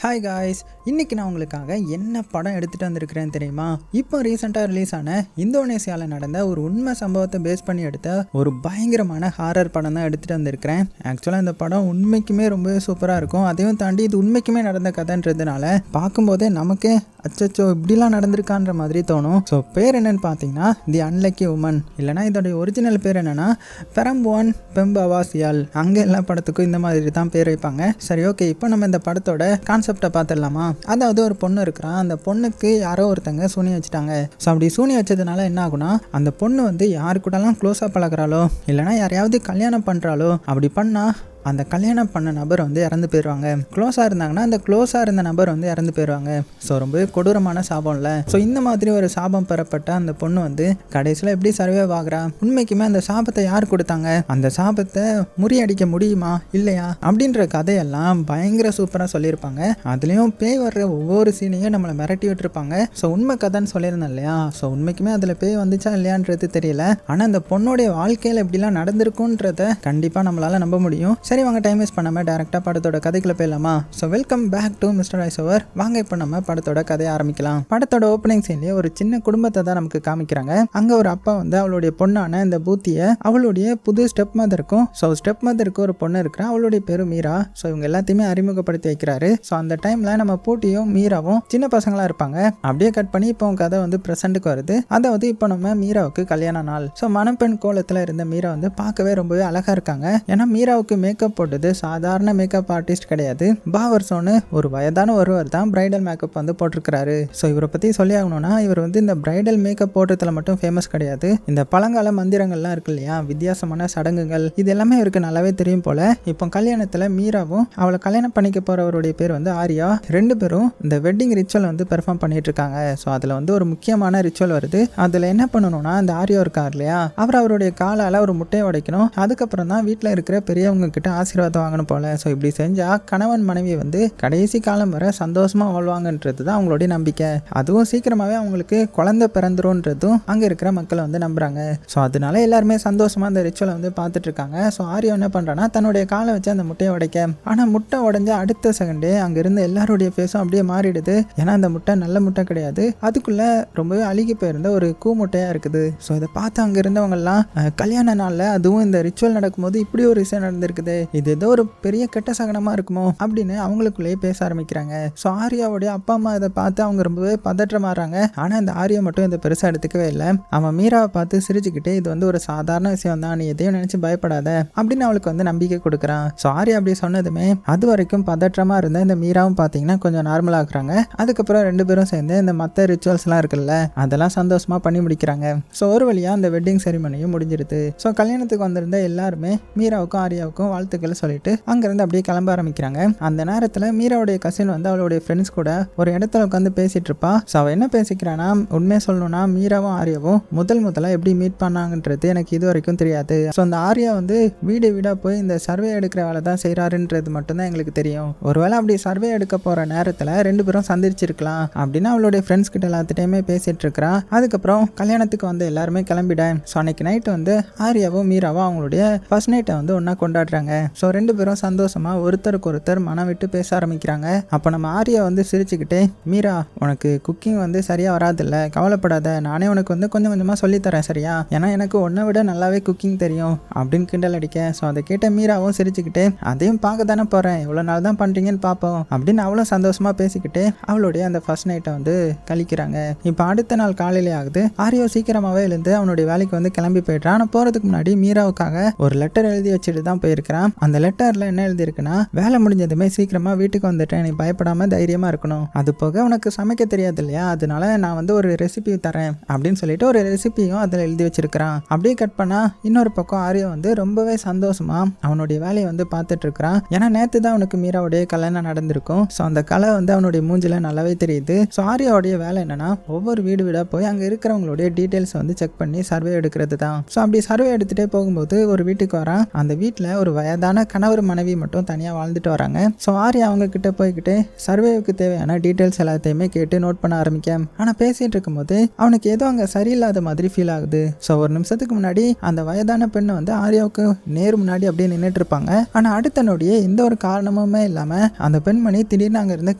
Hi guys, இன்றைக்கி நான் உங்களுக்காக என்ன படம் எடுத்துகிட்டு வந்திருக்கிறேன் தெரியுமா? இப்போ ரீசெண்டாக ரிலீஸ் ஆன இந்தோனேசியாவில் நடந்த ஒரு உண்மை சம்பவத்தை பேஸ் பண்ணி எடுத்த ஒரு பயங்கரமான ஹாரர் படம் தான் எடுத்துகிட்டு வந்திருக்கிறேன். ஆக்சுவலாக இந்த படம் உண்மைக்குமே ரொம்பவே சூப்பராக இருக்கும். அதையும் தாண்டி இது உண்மைக்குமே நடந்த கதைன்றதுனால பார்க்கும்போதே நமக்கே அச்சச்சோ இப்படிலாம் நடந்திருக்கான்ற மாதிரி தோணும். ஸோ பேர் என்னென்னு பார்த்தீங்கன்னா தி அன்லக்கி உமன், இல்லைனா இதோடைய ஒரிஜினல் பேர் என்னென்னா பெரம்புவான் பெம்பாவாசியால். அங்கே எல்லா படத்துக்கும் இந்த மாதிரி தான் பேர் வைப்பாங்க. சரி, ஓகே, இப்போ நம்ம இந்த படத்தோட கான்செப்டை பார்த்துடலாமா? அதாவது ஒரு பொண்ணு இருக்கிறான். அந்த பொண்ணுக்கு யாரோ ஒருத்தங்க சூனி வச்சுட்டாங்க. ஸோ அப்படி சூனி வச்சதுனால என்ன ஆகுனா, அந்த பொண்ணு வந்து யாரு கூடலாம் க்ளோஸாக பழகிறாளோ இல்லைனா யாரையாவது கல்யாணம் பண்ணுறாளோ, அப்படி பண்ணால் அந்த கல்யாணம் பண்ண நபர் வந்து இறந்து போயிடுவாங்க. க்ளோஸாக இருந்தாங்கன்னா அந்த க்ளோஸாக இருந்த நபர் வந்து இறந்து போயிடுவாங்க. ஸோ ரொம்பவே கொடூரமான சாபம் இல்லை. ஸோ இந்த மாதிரி ஒரு சாபம் பெறப்பட்ட அந்த பொண்ணு வந்து கடைசியில் எப்படி சர்வே ஆகிறா? உண்மைக்குமே அந்த சாபத்தை யார் கொடுத்தாங்க? அந்த சாபத்தை முறியடிக்க முடியுமா இல்லையா அப்படின்ற கதையெல்லாம் பயங்கர சூப்பராக சொல்லியிருப்பாங்க. அதுலேயும் பேய் வர்ற ஒவ்வொரு சீனையும் நம்மளை மிரட்டி விட்டுருப்பாங்க. ஸோ உண்மை கதைன்னு சொல்லியிருந்தேன் இல்லையா? ஸோ உண்மைக்குமே அதில் பேய் வந்துச்சா இல்லையான்றது தெரியல. ஆனால் அந்த பொண்ணுடைய வாழ்க்கையில் எப்படிலாம் நடந்திருக்குன்றத கண்டிப்பாக நம்மளால் நம்ப முடியும். சரி, வாங்க டைம் வேஸ்ட் பண்ணாமல் டேரெக்டாக படத்தோட கதைக்குள்ள போயிடலாமா? So welcome back to mister ice over. வாங்க இப்போ நம்ம படத்தோட கதையை ஆரம்பிக்கலாம். படத்தோட ஓப்பனிங் சீன்லேயே ஒரு சின்ன குடும்பத்தை தான் நமக்கு காமிக்கிறாங்க. அங்கே ஒரு அப்பா வந்து அவளுடைய பொண்ணான இந்த பூத்தியை அவளுடைய புது ஸ்டெப் மதருக்கும், ஸோ ஸ்டெப் மதருக்கு ஒரு பொண்ணு இருக்கிறா, அவளுடைய பேரு மீரா. ஸோ இவங்க எல்லாத்தையுமே அறிமுகப்படுத்தி வைக்கிறாரு. ஸோ அந்த டைமில் நம்ம பூட்டியும் மீராவும் சின்ன பசங்களாக இருப்பாங்க. அப்படியே கட் பண்ணி இப்போ கதை வந்து ப்ரெசென்ட்டுக்கு வருது. அதாவது இப்போ நம்ம மீராவுக்கு கல்யாண நாள். ஸோ மணப்பெண் கோலத்தில் இருந்த மீரா வந்து பார்க்கவே ரொம்பவே அழகாக இருக்காங்க. ஏன்னா மீராவுக்கு மேக்கப் போட்டது சாதாரண மேக்கப் ஆர்டிஸ்ட் கிடையாது. பாவர்சோன்னு ஒரு வயதான ஒருவர் தான் பிரைடல் மேக்கப் வந்து போட்டிருக்கிறாரு. ஸோ இவரை பற்றி சொல்லி ஆகணும்னா, இவர் வந்து இந்த பிரைடல் மேக்கப் போடுறதுல மட்டும் ஃபேமஸ் கிடையாது. இந்த பழங்கால மந்திரங்கள்லாம் இருக்கு இல்லையா, வித்தியாசமான சடங்குகள், இது எல்லாமே இவருக்கு நல்லாவே தெரியும் போல. இப்போ கல்யாணத்தில் மீராவும் அவளை கல்யாணம் பண்ணிக்க போறவருடைய பேர் வந்து ஆரியா, ரெண்டு பேரும் இந்த வெட்டிங் ரிச்சுவல் வந்து பெர்ஃபார்ம் பண்ணிட்டு இருக்காங்க. ஸோ அதில் வந்து ஒரு முக்கியமான ரிச்சுவல் வருது. அதில் என்ன பண்ணணும்னா, இந்த ஆரியா இருக்கார் இல்லையா, அவருடைய காலால் ஒரு முட்டையை உடைக்கணும். அதுக்கப்புறம் தான் வீட்டில் இருக்கிற பெரியவங்க கிட்ட ஆசீர்வாதம் வாங்கணும் போல. ஸோ இப்படி செஞ்சா கணவன் மனைவி வந்து கடைசி காலம் வரை சந்தோஷமா வாழ்வாங்கன்றது தான் அவங்களுடைய நம்பிக்கை. அதுவும் சீக்கிரமாவே அவங்களுக்கு குழந்தை பிறந்துரும்ன்றதும் அங்க இருக்கிற மக்களை வந்து நம்புறாங்க. ஸோ அதனால எல்லாருமே சந்தோஷமா அந்த ரிச்சுவலை வந்து பார்த்துட்டு இருக்காங்க. ஸோ ஆரியா என்ன பண்றான்னா, தன்னுடைய காலை வச்சு அந்த முட்டையை உடைக்க, ஆனா முட்டை உடைஞ்ச அடுத்த செகண்டே அங்க இருந்த எல்லாருடைய ஃபேஸும் அப்படியே மாறிடுது. ஏன்னா அந்த முட்டை நல்ல முட்டை கிடையாது, அதுக்குள்ள ரொம்பவே அழுகி போயிருந்த ஒரு கூ முட்டையா இருக்குது. ஸோ இதை பார்த்து அங்க இருந்தவங்க எல்லாம் கல்யாண நாள்ல, அதுவும் இந்த ரிச்சுவல் நடக்கும்போது இப்படி ஒரு விஷயம் நடந்திருக்குது, இது ஏதோ ஒரு பெரிய கெட்ட சகனமா இருக்குமோ அப்படின்னு அவங்களுக்குள்ளேயே பேச ஆரம்பிக்கிறாங்க. ஸோ ஆரியாவுடைய அப்பா அம்மா இதை பார்த்து அவங்க ரொம்பவே பதற்றமாறாங்க. ஆனா இந்த ஆரியா மட்டும் இதை பெருசா எடுத்துக்கவே இல்லை. அவன் மீராவை பார்த்து சிரிச்சுக்கிட்டே, இது வந்து ஒரு சாதாரண விஷயம் தான், நீ எதையும் நினைச்சு பயப்படாத அப்படின்னு அவளுக்கு வந்து நம்பிக்கை கொடுக்குறான். ஸோ ஆரியா அப்படி சொன்னதுமே அது வரைக்கும் பதற்றமா இருந்த இந்த மீராவும் பார்த்தீங்கன்னா கொஞ்சம் நார்மல் ஆகுறாங்க. அதுக்கப்புறம் ரெண்டு பேரும் சேர்ந்து இந்த மற்ற ரிச்சுவல்ஸ் எல்லாம் இருக்குல்ல, அதெல்லாம் சந்தோஷமா பண்ணி முடிக்கிறாங்க. ஸோ ஒரு வழியா அந்த வெட்டிங் செரிமனியும் முடிஞ்சிருது. ஸோ கல்யாணத்துக்கு வந்திருந்த எல்லாருமே மீராவுக்கும் ஆரியாவுக்கும் வாழ்த்துக்கள் சொல்லிட்டு அங்கிருந்து அப்படியே கிளம்ப ஆரம்பிக்கிறாங்க. அந்த நேரத்தில் மீராவுடைய கசின் வந்து அவளுடைய ஃப்ரெண்ட்ஸ் கூட ஒரு இடத்துல உட்காந்து பேசிட்டு இருப்பா. ஸோ அவள் என்ன பேசிக்கிறான்னா, உண்மையை சொல்லணும்னா மீராவும் ஆரியாவும் முதல்ல எப்படி மீட் பண்ணாங்கன்றது எனக்கு இது வரைக்கும் தெரியாது. ஸோ அந்த ஆரியா வந்து வீடு வீடாக போய் இந்த சர்வே எடுக்கிற வேலை தான் செய்கிறாருன்றது மட்டும்தான் எங்களுக்கு தெரியும். ஒருவேளை அப்படி சர்வே எடுக்க போகிற நேரத்தில் ரெண்டு பேரும் சந்திச்சிருக்கலாம் அப்படின்னு அவளுடைய ஃப்ரெண்ட்ஸ் கிட்ட எல்லாத்துட்டையுமே பேசிட்டு இருக்கிறா. அதுக்கப்புறம் கல்யாணத்துக்கு வந்து எல்லாருமே கிளம்பிட. ஸோ அன்னைக்கு நைட்டு வந்து ஆரியாவும் மீராவும் அவங்களுடைய ஃபர்ஸ்ட் நைட்டை வந்து ஒன்றா கொண்டாடுறாங்க. ஸோ ரெண்டு பேரும் சந்தோஷமா ஒருத்தருக்கு ஒருத்தர் மனம் விட்டு பேச ஆரம்பிக்கிறாங்க. அப்போ நம்ம ஆரியா வந்து சிரிச்சுக்கிட்டே, மீரா உனக்கு குக்கிங் வந்து சரியா வராதில்ல, கவலைப்படாத, நானே உனக்கு வந்து கொஞ்சம் கொஞ்சமாக சொல்லித்தரேன் சரியா, ஏன்னா எனக்கு உன்னை விட நல்லாவே குக்கிங் தெரியும் அப்படின்னு கிண்டல் அடிக்க. ஸோ அதை கேட்ட மீராவும் சிரிச்சுக்கிட்டே, அதையும் பார்க்க தானே போகிறேன், எவ்வளோ நாள் தான் பண்ணுறீங்கன்னு பார்ப்போம் அப்படின்னு அவளும் சந்தோஷமா பேசிக்கிட்டு அவளுடைய அந்த ஃபர்ஸ்ட் நைட்டை வந்து கழிக்கிறாங்க. இப்போ அடுத்த நாள் காலையிலே ஆகுது. ஆரியோ சீக்கிரமாகவே எழுந்து அவனுடைய வேலைக்கு வந்து கிளம்பி போயிட்டான். ஆனால் போகிறதுக்கு முன்னாடி மீராவுக்காக ஒரு லெட்டர் எழுதி வச்சுட்டு தான் போயிருக்கிறான். அந்த லெட்டர்ல என்ன எழுதியிருக்குன்னா, வேலை முடிஞ்சதுமே சீக்கிரமா வீட்டுக்கு வந்துட்டேன், நீ பயப்படாம தைரியமா இருக்கணும், அது போக உனக்கு சமைக்க தெரியாது இல்லையா, அதனால நான் வந்து ஒரு ரெசிபி தரேன் அப்படின்னு சொல்லிட்டு ஒரு ரெசிபியும் அதில் எழுதி வச்சிருக்கிறான். அப்படியே கட் பண்ணா இன்னொரு பக்கம் ஆரியா வந்து ரொம்பவே சந்தோஷமா அவனுடைய வேலையை வந்து பார்த்துட்டு இருக்கிறான். ஏன்னா நேற்று தான் அவனுக்கு மீராவுடைய கல்யாணம் நடந்திருக்கும். ஸோ அந்த கலை வந்து அவனுடைய மூஞ்சில நல்லாவே தெரியுது. ஸோ ஆரியாவுடைய வேலை என்னன்னா, ஒவ்வொரு வீடு வீடாக போய் அங்கே இருக்கிறவங்களுடைய டீட்டெயில்ஸ் வந்து செக் பண்ணி சர்வே எடுக்கிறது தான். ஸோ அப்படி சர்வே எடுத்துகிட்டே போகும்போது ஒரு வீட்டுக்கு வரான். அந்த வீட்டில் ஒரு வயதான வயதான கணவர் மனைவி மட்டும் தனியாக வாழ்ந்துட்டு வராங்க. ஸோ ஆர்யா அவங்க கிட்ட போய்கிட்டு சர்வேவுக்கு தேவையான டீட்டெயில்ஸ் எல்லாத்தையுமே கேட்டு நோட் பண்ண ஆரம்பிக்க, ஆனால் பேசிட்டு இருக்கும்போது அவனுக்கு ஏதோ அங்கே சரியில்லாத மாதிரி ஃபீல் ஆகுது. ஸோ ஒரு நிமிஷத்துக்கு முன்னாடி அந்த வயதான பெண்ணை வந்து ஆர்யாவுக்கு நேரு முன்னாடி அப்படியே நின்றுட்டு இருப்பாங்க. ஆனால் அடுத்த நொடியே எந்த ஒரு காரணமுமே இல்லாமல் அந்த பெண்மணி திடீர்னு அங்கேருந்து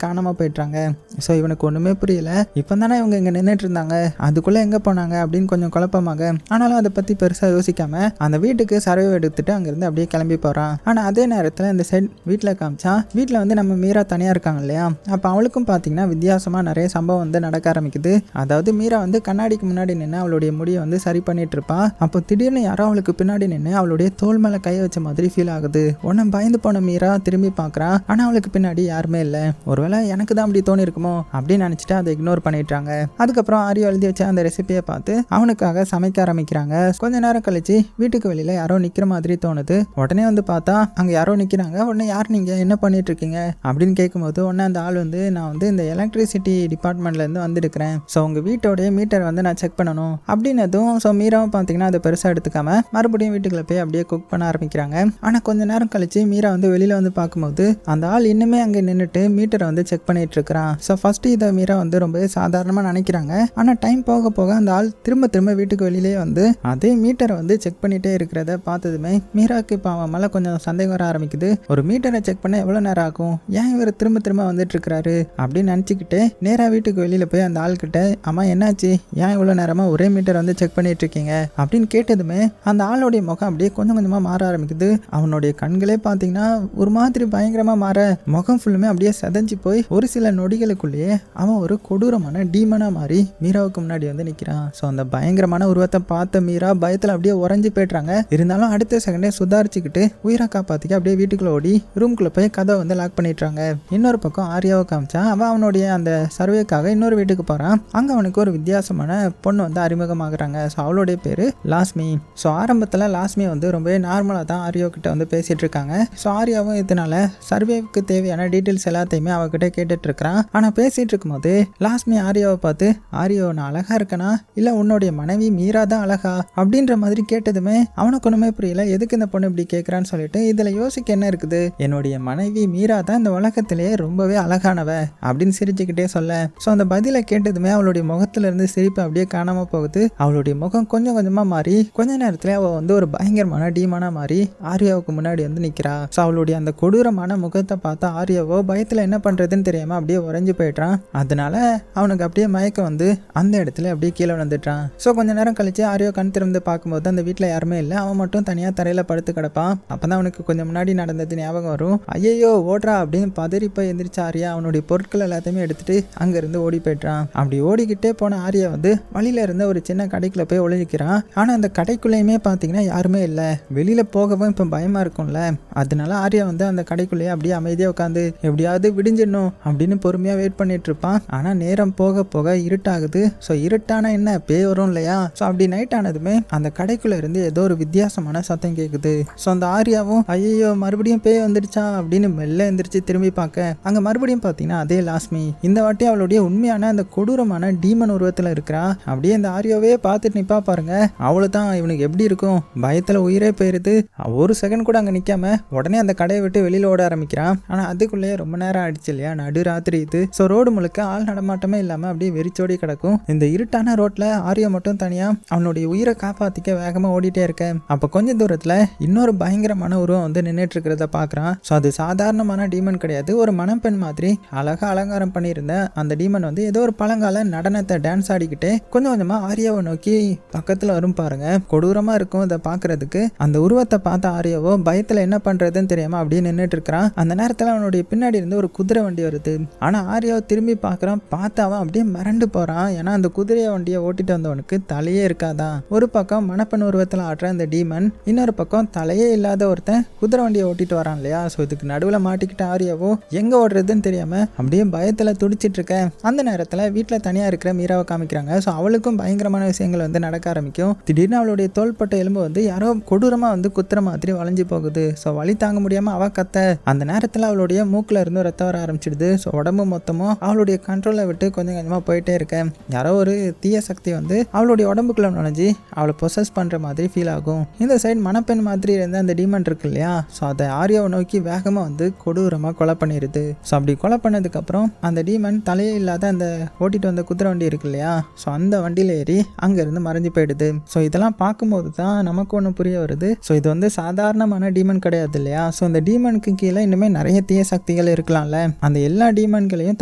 காணாமல் போயிட்டாங்க. ஸோ இவனுக்கு ஒன்றுமே புரியல. இப்போ தானே இவங்க இங்கே நின்றுட்டு இருந்தாங்க, அதுக்குள்ளே எங்கே போனாங்க அப்படின்னு கொஞ்சம் குழப்பமாக. ஆனாலும் அதை பற்றி பெருசாக யோசிக்காம அந்த வீட்டுக்கு சர்வே எடுத்துட்டு அங்கேருந்து அப்படியே கிளம்பி போகிறான். ஆனால் அதே நேரத்தில் இந்த சைட் வீட்டில் காமிச்சா வீட்டில் வந்து நம்ம மீரா தனியாக இருக்காங்க இல்லையா, அப்போ அவளுக்கும் பார்த்தீங்கன்னா வித்தியாசமாக நிறைய சம்பவம் வந்து நடக்க ஆரம்பிக்குது. அதாவது மீரா வந்து கண்ணாடிக்கு முன்னாடி நின்று அவளுடைய முடியை வந்து சரி பண்ணிட்டு இருப்பா. அப்போ திடீர்னு யாரோ அவளுக்கு பின்னாடி நின்று அவளுடைய தோல் மேலே கை வச்ச மாதிரி ஃபீல் ஆகுது. உடனே பயந்து போன மீரா திரும்பி பார்க்குறா. ஆனால் அவளுக்கு பின்னாடி யாருமே இல்லை. ஒருவேளை எனக்கு தான் அப்படி தோணி இருக்குமோ அப்படின்னு நினச்சிட்டு அதை இக்னோர் பண்ணிட்டாங்க. அதுக்கப்புறம் ஆரியோ எழுதி வச்ச அந்த ரெசிபியை பார்த்து அவனுக்காக சமைக்க ஆரம்பிக்கிறாங்க. கொஞ்ச நேரம் கழிச்சு வீட்டுக்கு வெளியில யாரோ நிக்கிற மாதிரி தோணுது. உடனே வந்து பார்த்தா அங்க யாரோ நிக்கிறாங்க. உடனே யார் நீங்க, என்ன பண்ணிட்டு இருக்கீங்க அப்படின்னு கேட்கும்போது உடனே அந்த ஆள் வந்து நான் வந்து இந்த எலக்ட்ரிசிட்டி டிபார்ட்மெண்ட்ல இருந்து வந்துருக்கிறேன். ஸோ உங்க வீட்டோடைய மீட்டர் வந்து நான் செக் பண்ணணும் அப்படின்னதும் ஸோ மீராவும் பார்த்தீங்கன்னா அதை பெருசாக எடுத்துக்காம மறுபடியும் வீட்டுக்குள்ள போய் அப்படியே குக் பண்ண ஆரம்பிக்கிறாங்க. ஆனால் கொஞ்ச நேரம் கழிச்சு மீரா வந்து வெளியில வந்து பார்க்கும்போது அந்த ஆள் இன்னுமே அங்கே நின்றுட்டு மீட்டரை வந்து செக் பண்ணிட்டு இருக்கிறான். ஸோ ஃபர்ஸ்ட் இதை மீரா வந்து ரொம்ப சாதாரணமாக நினைக்கிறாங்க. ஆனால் டைம் போக போக அந்த ஆள் திரும்ப வீட்டுக்கு வெளியிலே வந்து அதே மீட்டரை வந்து செக் பண்ணிட்டே இருக்கிறத பார்த்ததுமே மீராக்கு இப்போ அவன் மேலே கொஞ்சம் சந்தேகம் வர ஆரம்பிக்குது. ஒரு மீட்டரை செக் பண்ண எவ்வளோ நேரம் ஆகும், ஏன் இவர் திரும்ப வந்துட்டு இருக்கிறாரு அப்படின்னு நினச்சிக்கிட்டு நேராக வீட்டுக்கு வெளியில் போய் அந்த ஆள்கிட்ட அம்மா என்னாச்சு, ஏன் இவ்வளோ நேரமாக ஒரே மீட்டர் வந்து செக் பண்ணிட்டு இருக்கீங்க அப்படின்னு கேட்டதுமே அந்த ஆளுடைய முகம் அப்படியே கொஞ்சமாக மாற ஆரம்பிக்குது. அவனுடைய கண்களே பார்த்தீங்கன்னா ஒரு மாதிரி பயங்கரமாக மாற, முகம் ஃபுல்லுமே அப்படியே செதஞ்சு போய் ஒரு சில நொடிகளுக்குள்ளேயே அவன் ஒரு கொடூரமான டீமனாக மாறி மீராவுக்கு முன்னாடி வந்து நிற்கிறான். ஸோ அந்த பயங்கரமான உருவத்தை பார்த்த மீரா பயத்தில் அப்படியே உறைஞ்சி போய்ட்றாங்க. இருந்தாலும் அடுத்த செகண்டே சுதாரிச்சுக்கிட்டு உயிரை காப்பாற்றிக்க அப்படியே வீட்டுக்குள்ள ஓடி ரூம்குள்ளே போய் கதை வந்து லாக் பண்ணிடுறாங்க. இன்னொரு பக்கம் ஆர்யாவை காமிச்சா அவனுடைய அந்த சர்வேக்காக இன்னொரு வீட்டுக்கு போகிறான். அங்கே அவனுக்கு ஒரு வித்தியாசமான பொண்ணு வந்து அறிமுகமாகறாங்க. ஸோ அவளுடைய பேர் லாஸ்மி. ஸோ ஆரம்பத்தில் லாஸ்மி வந்து ரொம்பவே நார்மலாக தான் ஆர்யா கிட்ட வந்து பேசிட்டு இருக்காங்க. ஸோ ஆர்யாவும் இதனால சர்வேவுக்கு தேவையான டீட்டெயில்ஸ் எல்லாத்தையுமே அவகிட்ட கேட்டுட்டு இருக்கிறான். ஆனால் பேசிட்டு இருக்கும்போது லாஸ்மி ஆர்யாவை பார்த்து ஆர்யா நான் அழகா இருக்கனா இல்லை உன்னுடைய மனைவி மீரா தான் அழகா அப்படின்ற மாதிரி கேட்டதுமே அவனுக்கு ஒன்றுமே புரியல. எதுக்கு இந்த பொண்ணு இப்படி கேட்குறான்னு சொல்லிட்டு இதில் யோசிக்க என்ன இருக்குது, என்னுடைய மனைவி மீரா தான் இந்த உலகத்திலேயே ரொம்பவே அழகானவ அப்படின்னு சிரிச்சுக்கிட்டே சொல்ல. ஸோ அந்த பதிலை கேட்டதுமே அவளுடைய முகத்துல இருந்து சிரிப்பு அப்படியே காணாம போகுது. அவளுடைய முகம் கொஞ்சமாக மாறி கொஞ்ச நேரத்துல அவள் வந்து ஒரு பயங்கரமான டீமானா மாறி ஆர்யாவுக்கு முன்னாடி வந்து நிற்கிறா. ஸோ அவளுடைய அந்த கொடூரமான முகத்தை பார்த்தா ஆர்யாவோ பயத்தில் என்ன பண்ணுறதுன்னு தெரியாம அப்படியே உறைஞ்சு போயிட்டான். அதனால அவனுக்கு அப்படியே மயக்கம் வந்து அந்த இடத்துல அப்படியே கீழே வந்துட்டான். ஸோ கொஞ்ச நேரம் கழிச்சு ஆர்யா கண் திறந்து பார்க்கும்போது அந்த வீட்டில் யாருமே இல்லை. அவன் மட்டும் தனியாக தரையில் படுத்து கிடப்பான். அப்பதான் அவனுக்கு கொஞ்சம் முன்னாடி நடந்தது ஞாபகம் வரும். ஐயோ ஓடுறா அப்படின்னு பதறி போய் எந்திரிச்ச ஆர்யா அவனுடைய பொருட்கள் எல்லாத்தையுமே எடுத்துட்டு அங்கிருந்து ஓடி போயிட்டான். அப்படி ஓடிக்கிட்டே போன ஆர்யா வந்து வழியில இருந்த ஒரு சின்ன கடைக்குள்ள போய் ஒளிஞ்சிக்கிறான். ஆனா அந்த கடைக்குள்ளேயுமே பார்த்தீங்கன்னா யாருமே இல்லை. வெளியில போகவும் இப்போ பயமா இருக்கும்ல, அதனால ஆர்யா வந்து அந்த கடைக்குள்ளேயே அப்படியே அமைதியாக உட்காந்து எப்படியாவது விடிஞ்சிடணும் அப்படின்னு பொறுமையா வெயிட் பண்ணிட்டு இருப்பான். ஆனா நேரம் போக போக இருட்டாகுது. ஸோ இருட்டானா என்ன பேய் வரும் இல்லையா. ஸோ அப்படி நைட் ஆனதுமே அந்த கடைக்குள்ள இருந்து ஏதோ ஒரு வித்தியாசமான சத்தம் கேட்குது. ஸோ அந்த ஆர்யாவும் ஐயோ மறுபடியும் பேய் வந்துடுச்சா அப்படின்னு மெல்ல எந்திரிச்சு திரும்பி பார்க்க அங்க மறுபடியும் பார்த்தீங்கன்னா அதே லாஸ்மி. இந்த வாட்டி அவளுடைய உண்மையான அந்த கொடூரமான டீமன் உருவத்தில் இருக்கிறா. அப்படியே இந்த ஆர்யாவே பார்த்துட்டு நிப்பா பாருங்க. அவ்வளவுதான் இவனுக்கு எப்படி இருக்கும், பயத்துல உயிரே போயிருது. ஒரு செகண்ட் கூட அங்க நிக்காம உடனே அந்த கடையை விட்டு வெளியில ஓட ஆரம்பிக்கிறான். ஆனா அதுக்குள்ளேயே ரொம்ப நேரம் ஆயிடுச்சு இல்லையா, நடு ராத்திரி இது. ஸோ ரோடு முழுக்க ஆள் நடமாட்டமே இல்லாம அப்படியே வெறிச்சோடி கிடக்கும். இந்த இருட்டான ரோட்ல ஆர்யா மட்டும் தனியா அவனுடைய உயிரை காப்பாத்திக்க வேகமா ஓடிட்டே இருக்க அப்ப கொஞ்ச தூரத்துல இன்னொரு பயங்கரமான உருவம் வந்து நின்றுட்டு இருக்கிறத பாக்குறான். ஸோ அது சாதாரணமான டீமன் கிடையாது, ஒரு மணப்பெண் மாதிரி அழகா அலங்காரம் பண்ணியிருந்த அந்த டீமன் வந்து ஏதோ ஒரு பழங்கால நடனத்தை டான்ஸ் ஆடிக்கிட்டே கொஞ்சமா ஆர்யாவை நோக்கி பக்கத்துல வரும் பாருங்க. கொடூரமா இருக்கும் இதை பாக்குறதுக்கு. அந்த உருவத்தை பார்த்த ஆர்யாவோ பயத்துல என்ன பண்றதுன்னு தெரியாம அப்படியே நின்றுட்டு இருக்கிறான். அந்த நேரத்துல அவனுடைய பின்னாடி இருந்து ஒரு குதிரை வண்டி வருது. ஆனா ஆர்யாவை திரும்பி பார்க்கறான். பார்த்து அவன் அப்படியே மிரண்டு போறான். ஏன்னா அந்த குதிரை வண்டியை ஓட்டிட்டு வந்தவனுக்கு தலையே இருக்காதான். ஒரு பக்கம் மணப்பெண் உருவத்தில் ஆடுற அந்த டீமன், இன்னொரு பக்கம் தலையே இல்லாத ஒருத்தன் குதிரை வண்டியை ஓட்டிட்டு வரான் இல்லையா. ஸோ இதுக்கு நடுவில் மாட்டிக்கிட்ட ஆர்யாவோ எங்க ஓடுறதுன்னு தெரியாம அப்படியே பயத்துல துடிச்சிட்டு இருக்க அந்த நேரத்தில் வீட்டில் தனியா இருக்கிற மீராவை காமிக்கிறாங்க. ஸோ அவளுக்கும் பயங்கரமான விஷயங்கள் வந்து நடக்க ஆரம்பிக்கும். திடீர்னு அவளுடைய தோள்பட்ட எலும்பு வந்து யாரோ கொடூரமா வந்து குத்துற மாதிரி வளைஞ்சு போகுது. ஸோ வலி தாங்க முடியாம அவ கத்த அந்த நேரத்தில் அவளுடைய மூக்குல இருந்து ரத்தம் வர ஆரம்பிச்சிடுது. ஸோ உடம்பு மொத்தமும் அவளுடைய கண்ட்ரோலை விட்டு கொஞ்சமா போயிட்டே இருக்க யாரோ ஒரு தீய சக்தி வந்து அவளுடைய உடம்புக்குள்ள நுழைஞ்சு அவளை பொசஸ் பண்ற மாதிரி ஃபீல் ஆகும். இந்த சைடு மணப்பெண் மாதிரி இருந்த அந்த டீமன் இருக்கு இல்லையா, ஸோ அதை ஆரியாவை நோக்கி வேகமாக வந்து கொடூரமாக கொலை பண்ணிடுது. ஸோ அப்படி கொலை பண்ணதுக்கப்புறம் அந்த டீமன் தலையே இல்லாத அந்த ஓட்டிட்டு வந்த குதிரை வண்டி இருக்கு இல்லையா, ஸோ அந்த வண்டியில் ஏறி அங்கேருந்து மறைஞ்சு போயிடுது. ஸோ இதெல்லாம் பார்க்கும்போது தான் நமக்கு ஒன்று புரிய வருது. ஸோ இது வந்து சாதாரணமான டீமன் கிடையாது இல்லையா. ஸோ இந்த டீமனுக்கு கீழே இன்னுமே நிறைய தீய சக்திகள் இருக்கலாம்ல. அந்த எல்லா டீமன்களையும்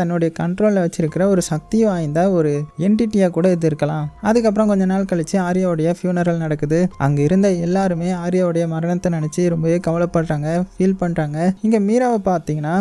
தன்னுடைய கண்ட்ரோலில் வச்சிருக்கிற ஒரு சக்தி வாய்ந்த ஒரு என்டிட்டியாக கூட இது இருக்கலாம். அதுக்கப்புறம் கொஞ்ச நாள் கழிச்சு ஆரியாவுடைய ஃபியூனரல் நடக்குது. அங்கே இருந்த எல்லாருமே ஆரியாவுடைய மரணத்தை நினச்சி ரொம்பவே கவலைப்படுறாங்க, ஃபீல் பண்ணுறாங்க. இங்கே மீராவை பார்த்தீங்கன்னா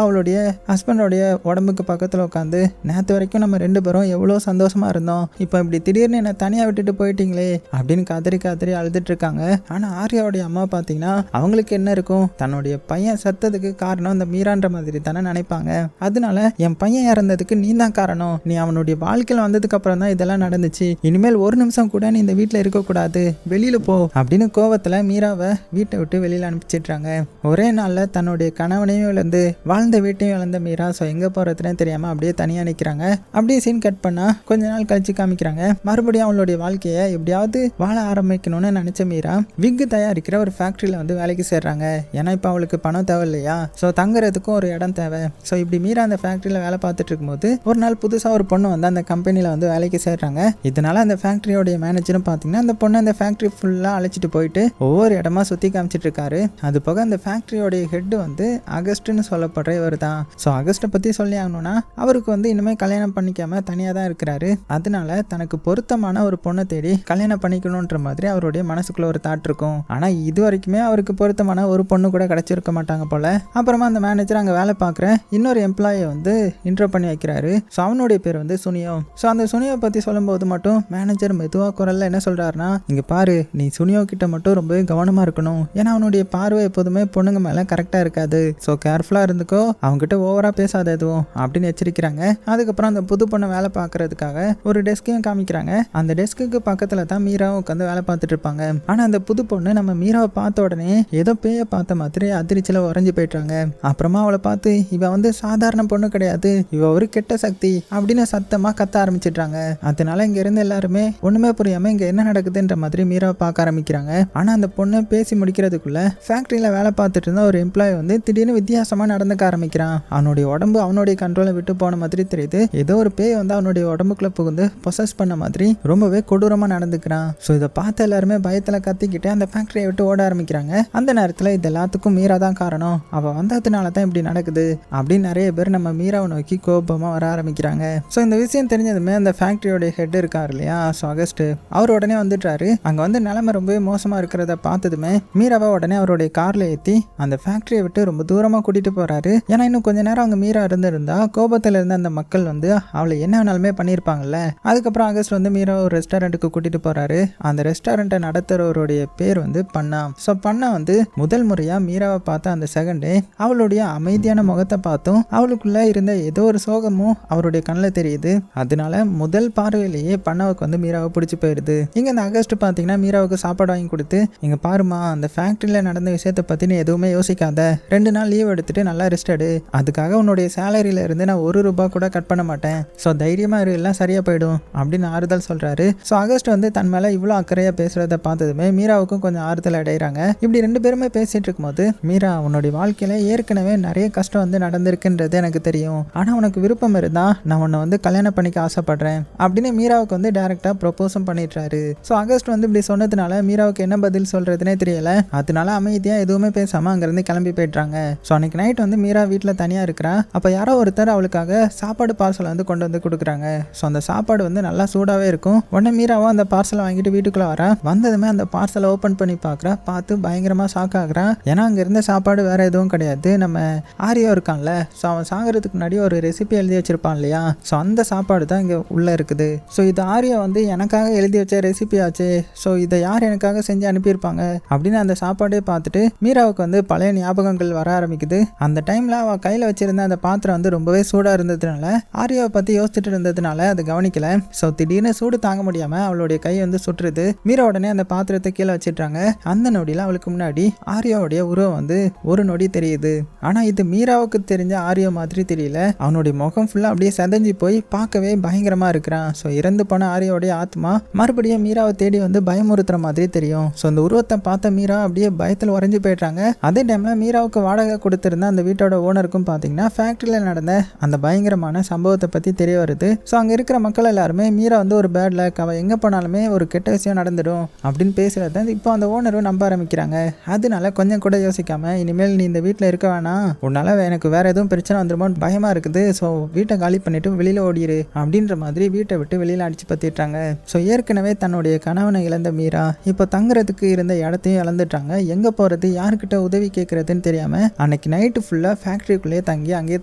அவளுடைய ஹஸ்பண்டோடைய உடம்புக்கு பக்கத்தில் உட்காந்து, நேற்று வரைக்கும் நம்ம 2 பேரும் எவ்வளோ சந்தோஷமா இருந்தோம், இப்போ இப்படி திடீர்னு என்னை தனியாக விட்டுட்டு போயிட்டீங்களே அப்படின்னு கதறி கதறி அழுதுட்டு இருக்காங்க. ஆனால் ஆரியாவுடைய அம்மா பார்த்தீங்கன்னா அவங்களுக்கு என்ன இருக்கும், தன்னுடைய பையன் செத்ததுக்கு காரணம் இந்த மீரான்ற மாதிரி தானே நினைப்பாங்க. அதனால என் பையன் இறந்ததுக்கு நீ தான் காரணம், நீ அவனுடைய வாழ்க்கையில் வந்ததுக்கு அப்புறம் தான் இதெல்லாம் நடந்துச்சு, இனிமேல் ஒரு நிமிஷம் கூட நீ இந்த வீட்டில் இருக்கக்கூடாது, வெளியில போ அப்படின்னு கோவத்தில் மீராவை வீட்டை விட்டு வெளியில் அனுப்பிச்சிடுறாங்க. ஒரே நாளில் தன்னுடைய கணவனையும் இழந்து வாழ்ந்த வீட்டையும் இழந்த மீரா ஸோ எங்கே போகிறதுனே தெரியாமல் அப்படியே தனியாக நிற்கிறாங்க. அப்படியே சீன் கட் பண்ணால் கொஞ்ச நாள் கழிச்சு காமிக்கிறாங்க. மறுபடியும் அவளுடைய வாழ்க்கையை எப்படியாவது வாழ ஆரம்பிக்கணும்னு நினச்ச மீரா விக் தயாரிக்கிற ஒரு ஃபேக்ட்ரியில் வந்து வேலைக்கு சேர்றாங்க. ஏன்னா இப்போ அவளுக்கு பணம் தேவை இல்லையா, ஸோ தங்குறதுக்கும் ஒரு இடம் தேவை. ஸோ இப்படி மீரா அந்த ஃபேக்ட்ரியில் வேலை பார்த்துட்டு இருக்கும்போது ஒரு நாள் புதுசாக ஒரு பொண்ணு வந்து அந்த கம்பெனியில் வந்து வேலைக்கு சேர்றாங்க. இதனால அந்த ஃபேக்ட்ரியோடைய மேனேஜரும் பார்த்தீங்கன்னா அந்த பொண்ணு அந்த ஃபேக்ட்ரி ஃபுல்லாக அழைச்சிட்டு போயிட்டு ஒவ்வொரு இடமா சுற்றி காமிச்சிட்டு இருக்காரு. அது போக அந்த ஃபேக்ட்ரியோடைய ஹெட் வந்து அகஸ்ட்னு சொல்லப்படுற இவர் தான். ஸோ அகஸ்ட்டை பற்றி சொல்லி ஆகணும்னா அவருக்கு வந்து இனிமேல் கல்யாணம் பண்ணிக்காம தனியாக தான் இருக்கிறாரு. அதனால தனக்கு பொருத்தமான ஒரு பொண்ணை தேடி கல்யாணம் பண்ணிக்கணுன்ற மாதிரி அவருடைய மனசுக்குள்ள ஒரு தாட் இருக்கும். ஆனால் இது வரைக்குமே அவருக்கு பொருத்தமான ஒரு பொண்ணு கூட கிடைச்சிருக்க மாட்டாங்க போல. அப்புறமா அந்த மேனேஜர் அங்கே வேலை பார்க்குற இன்னொரு எம்ப்ளாயை வந்து இன்ட்ரோ பண்ணி வைக்கிறாரு. ஸோ அவனுடைய பேர் வந்து சுனியோ. ஸோ அந்த சுனியோ பற்றி சொல்லும்போது மட்டும் மேனேஜர் மெதுவாக குரல்ல என்ன சொல்கிறாருன்னா, இங்கே பாரு, நீ சுனியோ கிட்ட மட்டும் ரொம்ப கவனமாக இருக்கணும், ஏன்னா அவனுடைய பார்வை எப்போதுமே பொண்ணுங்க மேலே கரெக்டாக இருக்காது, ஸோ கேர்ஃபுல்லாக இருந்துக்கோ, அவங்ககிட்ட ஓவராக பேசாத எதுவும் அப்படின்னு எச்சரிக்கிறாங்க. அதுக்கப்புறம் அந்த புது பொண்ணை வேலை பார்க்கறதுக்காக ஒரு டெஸ்கையும் காமிக்கிறாங்க. அந்த டெஸ்க்கு பக்கத்தில் தான் மீராவும் உட்காந்து வேலை பார்த்துட்டு இருப்பாங்க. ஆனால் அந்த புது பொண்ணு நம்ம மீராவை பார்த்த உடனே ஏதோ பேயை பார்த்த மாதிரி அதிர்ச்சியில் உறைஞ்சு போயிட்டாங்க. அப்புறமா அவளை பார்த்து இவ வந்து சாதாரண பொண்ணு கிடையாது, இவ ஒரு கெட்ட சக்தி அப்படின்னு சத்தமாக கத்த ஆரம்பிச்சிடுறாங்க. அதனால இங்க இருந்து எல்லாருமே ஒண்ணுமே புரியாம இங்க என்ன நடக்குதுன்ற மாதிரி மீராவை பார்க்க ஆரம்பிக்கிறாங்க. ஆனா அந்த பொண்ணு பேசி முடிக்கிறதுக்குள்ள ஃபேக்டரியில வேலை பார்த்துட்டு இருந்த ஒரு எம்ப்ளாயி வந்து திடீர்னு வித்தியாசமா நடந்துக்க ஆரம்பிக்கிறான். அவனுடைய உடம்பு அவனுடைய கண்ட்ரோலை விட்டு போன மாதிரி தெரியுது. ஏதோ ஒரு பேய் வந்து அவனுடைய உடம்புக்குள்ள புகுந்து பொசஸ் பண்ண மாதிரி ரொம்பவே கொடூரமா நடந்துக்கிறான். ஸோ இதை பார்த்து எல்லாருமே பயத்துல கத்திக்கிட்டு அந்த ஃபேக்டரியை விட்டு ஓட ஆரம்பிக்கிறாங்க. அந்த நேரத்தில் இது எல்லாத்துக்கும் மீரா தான் காரணம், அவ வந்ததுனால தான் இப்படி நடக்குது அப்படின்னு நிறைய பேர் நம்ம மீராவை நோக்கி கோபமா வர ஆரம்பிக்கிறாங்க. ஸோ இந்த விஷயம் தெரிஞ்சதுமே அந்த ஃபேக்டரியோட ஹெட் இருக்கார் இல்லையா, ஸோ அகஸ்ட், அவர் உடனே வந்துட்டாரு. அங்க வந்து நிலைமை ரொம்பவே மோசமா இருக்கிறத பார்த்ததுமே மீராவை உடனே அவருடைய கார்ல ஏற்றி அந்த ஃபேக்டரியை விட்டு ரொம்ப தூரமா கூட்டிட்டு போறாரு. ஏன்னா இன்னும் கொஞ்ச நேரம் அங்க மீரா இருந்திருந்தா கோபத்துல இருந்த அந்த மக்கள் வந்து அவளை என்ன வேணாலுமே பண்ணியிருப்பாங்கல்ல. அதுக்கப்புறம் அகஸ்ட் வந்து மீரா ஒரு ரெஸ்டாரண்ட்டுக்கு கூட்டிட்டு போறாரு. அந்த ரெஸ்டாரண்ட்டை நடத்துறவருடைய பேர் வந்து பண்ணா. ஸோ பண்ணா வந்து முதல் முறையா மீராவை பார்த்த அந்த செகண்டே அவளுடைய அமைதியான முகத்தை பார்த்தும் அவளுக்குள்ள இருந்த ஏதோ ஒரு சோகமும் அவருடைய கண்ணில் தெரியுது. அதனால முதல் பார்வையிலேயே பண்ணாவுக்கு வந்து மீராவை பிடிச்சி போயிடுது. இங்க இந்த அகஸ்ட் பார்த்தீங்கன்னா மீராவுக்கு சாப்பாடு வாங்கி கொடுத்து, இங்க பாருமா, அந்த ஃபேக்டரியில நடந்த விஷயத்தை பத்தி நீ எதுவுமே யோசிக்காத, 2 நாள் லீவ் எடுத்துட்டு நல்லா ரெஸ்ட் எடு, அதுக்காக உன்னுடைய சேலரியில இருந்து நான் ₹1 கூட கட் பண்ண மாட்டேன், ஸோ தைரியமா இரு, எல்லாம் சரியா போயிடும் அப்படின்னு ஆறுதல் சொல்றாரு. ஸோ அகஸ்ட் வந்து தன் மேல இவ்வளோ அக்கறையா பேசுறத பார்த்ததுமே மீராவுக்கும் கொஞ்சம் ஆறுதல் அடைகிறாங்க. இப்படி 2 பேருமே பேசிட்டு இருக்கும்போது, மீரா, உன்னுடைய வாழ்க்கையில ஏற்கனவே நிறைய கஷ்டம் வந்து நடந்திருக்குன்றது எனக்கு தெரியும், ஆனா உனக்கு விருப்பம் இருந்தா நான் உன்னை வந்து கல்யாணம் பண்ணிக்க ஆசைப்படுறேன் அப்படின்னு மீராவுக்கு வந்து டைரக்டா ப்ரொபோஸும் பண்ணிடுறாரு. ஸோ அகஸ்ட் வந்து இப்படி சொன்னதுனால மீராவுக்கு என்ன பதில் சொல்றதுனே தெரியல. அதனால அமைதியா எதுவுமே பேசாம அங்கிருந்து கிளம்பி போயிடுறாங்க. ஸோ அன்னைக்கு நைட் வந்து மீரா வீட்டில் தனியா இருக்கிறா. அப்போ யாரோ ஒருத்தர் அவளுக்காக சாப்பாடு பார்சல் வந்து கொண்டு வந்து கொடுக்குறாங்க. ஸோ அந்த சாப்பாடு வந்து நல்லா சூடாவே இருக்கும். உடனே மீராவும் அந்த பார்சலை வாங்கிட்டு வீட்டுக்குள்ள வரா. வந்ததுமே அந்த பார்சலை ஓப்பன் பண்ணி பார்க்குறா. பார்த்து பயங்கரமா ஷாக் ஆகுறா. ஏன்னா அங்க இருந்த சாப்பாடு வேற எதுவும் கிடையாது, நம்ம ஆரியோ இருக்கான்ல, ஸோ அவன் சாகிறதுக்கு முன்னாடி ஒரு ரெசிபி எழுதி வச்சிருப்பான் இல்லையா, ஸோ அந்த சாப்பாடு தான் இங்கே உள்ளே இருக்குது. ஸோ இது ஆரியோ வந்து எனக்காக எழுதி வச்ச ரெசிபி ஆச்சு, ஸோ இதை யார் எனக்காக செஞ்சு அனுப்பியிருப்பாங்க அப்படின்னு அந்த சாப்பாடே பார்த்துட்டு மீராவுக்கு வந்து பழைய ஞாபகங்கள் வர ஆரம்பிக்குது. அந்த டைமில் அவள் கையில் வச்சிருந்த அந்த பாத்திரம் வந்து ரொம்பவே சூடாக இருந்ததுனால ஆரியாவை பற்றி யோசிச்சுட்டு இருந்ததுனால அதை கவனிக்கல. ஸோ திடீர்னு சூடு தாங்க முடியாமல் அவளுடைய கை வந்து சுற்றுது. மீரா உடனே அந்த பாத்திரத்தை கீழே வச்சிட்டாங்க. அந்த நொடியில் அவளுக்கு முன்னாடி ஆரியாவுடைய உருவம் வந்து ஒரு நொடி தெரியுது. ஆனால் இது மீராவுக்கு தெரிஞ்ச ஆரியோ மாதிரி தெரியல. அவனுடைய முகம் ஃபுல்லாக அப்படியே செதஞ்சு போய் பார்க்கவே பயங்கரமா இருக்கிறான். ஸோ இறந்து போன ஆரியாவுடைய ஆத்மா மறுபடியும் மீராவை தேடி வந்து பயமுறுத்துற மாதிரி தெரியும். ஸோ அந்த உருவத்தை பார்த்த மீரா அப்படியே அப்படியே பயத்தில் உறைஞ்சு போயிடுறாங்க. அதே டைமில் மீராவுக்கு வாடகை கொடுத்துருந்த அந்த வீட்டோட ஓனருக்கும் பார்த்தீங்கன்னா ஃபேக்ட்ரியில் நடந்த அந்த பயங்கரமான சம்பவத்தை பற்றி தெரிய வருது. ஸோ அங்கே இருக்கிற மக்கள் எல்லாருமே மீரா வந்து ஒரு பேட் லக், அவள் எங்கே போனாலுமே ஒரு கெட்ட விஷயம் நடந்துடும் அப்படின்னு பேசுகிறத இப்போ அந்த ஓனரும் நம்ப ஆரம்பிக்கிறாங்க. அதனால கொஞ்சம் கூட யோசிக்காமல் இனிமேல் நீ இந்த வீட்டில் இருக்க வேணாம், உன்னால் எனக்கு வேறு எதுவும் பிரச்சனை வந்துடுமோன்னு பயமாக இருக்குது, ஸோ வீட்டை காலி பண்ணிவிட்டு வெளியில் ஓடிடு அப்படின்ற மாதிரி வீட்டை விட்டு வெளியில் அடித்து பற்றிட்டாங்க. ஸோ ஏற்கனவே தன்னுடைய கணவனை இழந்த மீரா இப்போ தங்குறதுக்கு இருந்த இடத்தையும் இழந்துட்டாங்க. எங்கே போகிறது, யாருக்கிட்ட உதவி கேட்குறதுன்னு தெரியாமல் அன்னைக்கு நைட்டு ஃபுல்லாக ஃபேக்ட்ரிக்குள்ளேயே தங்கி அங்கேயே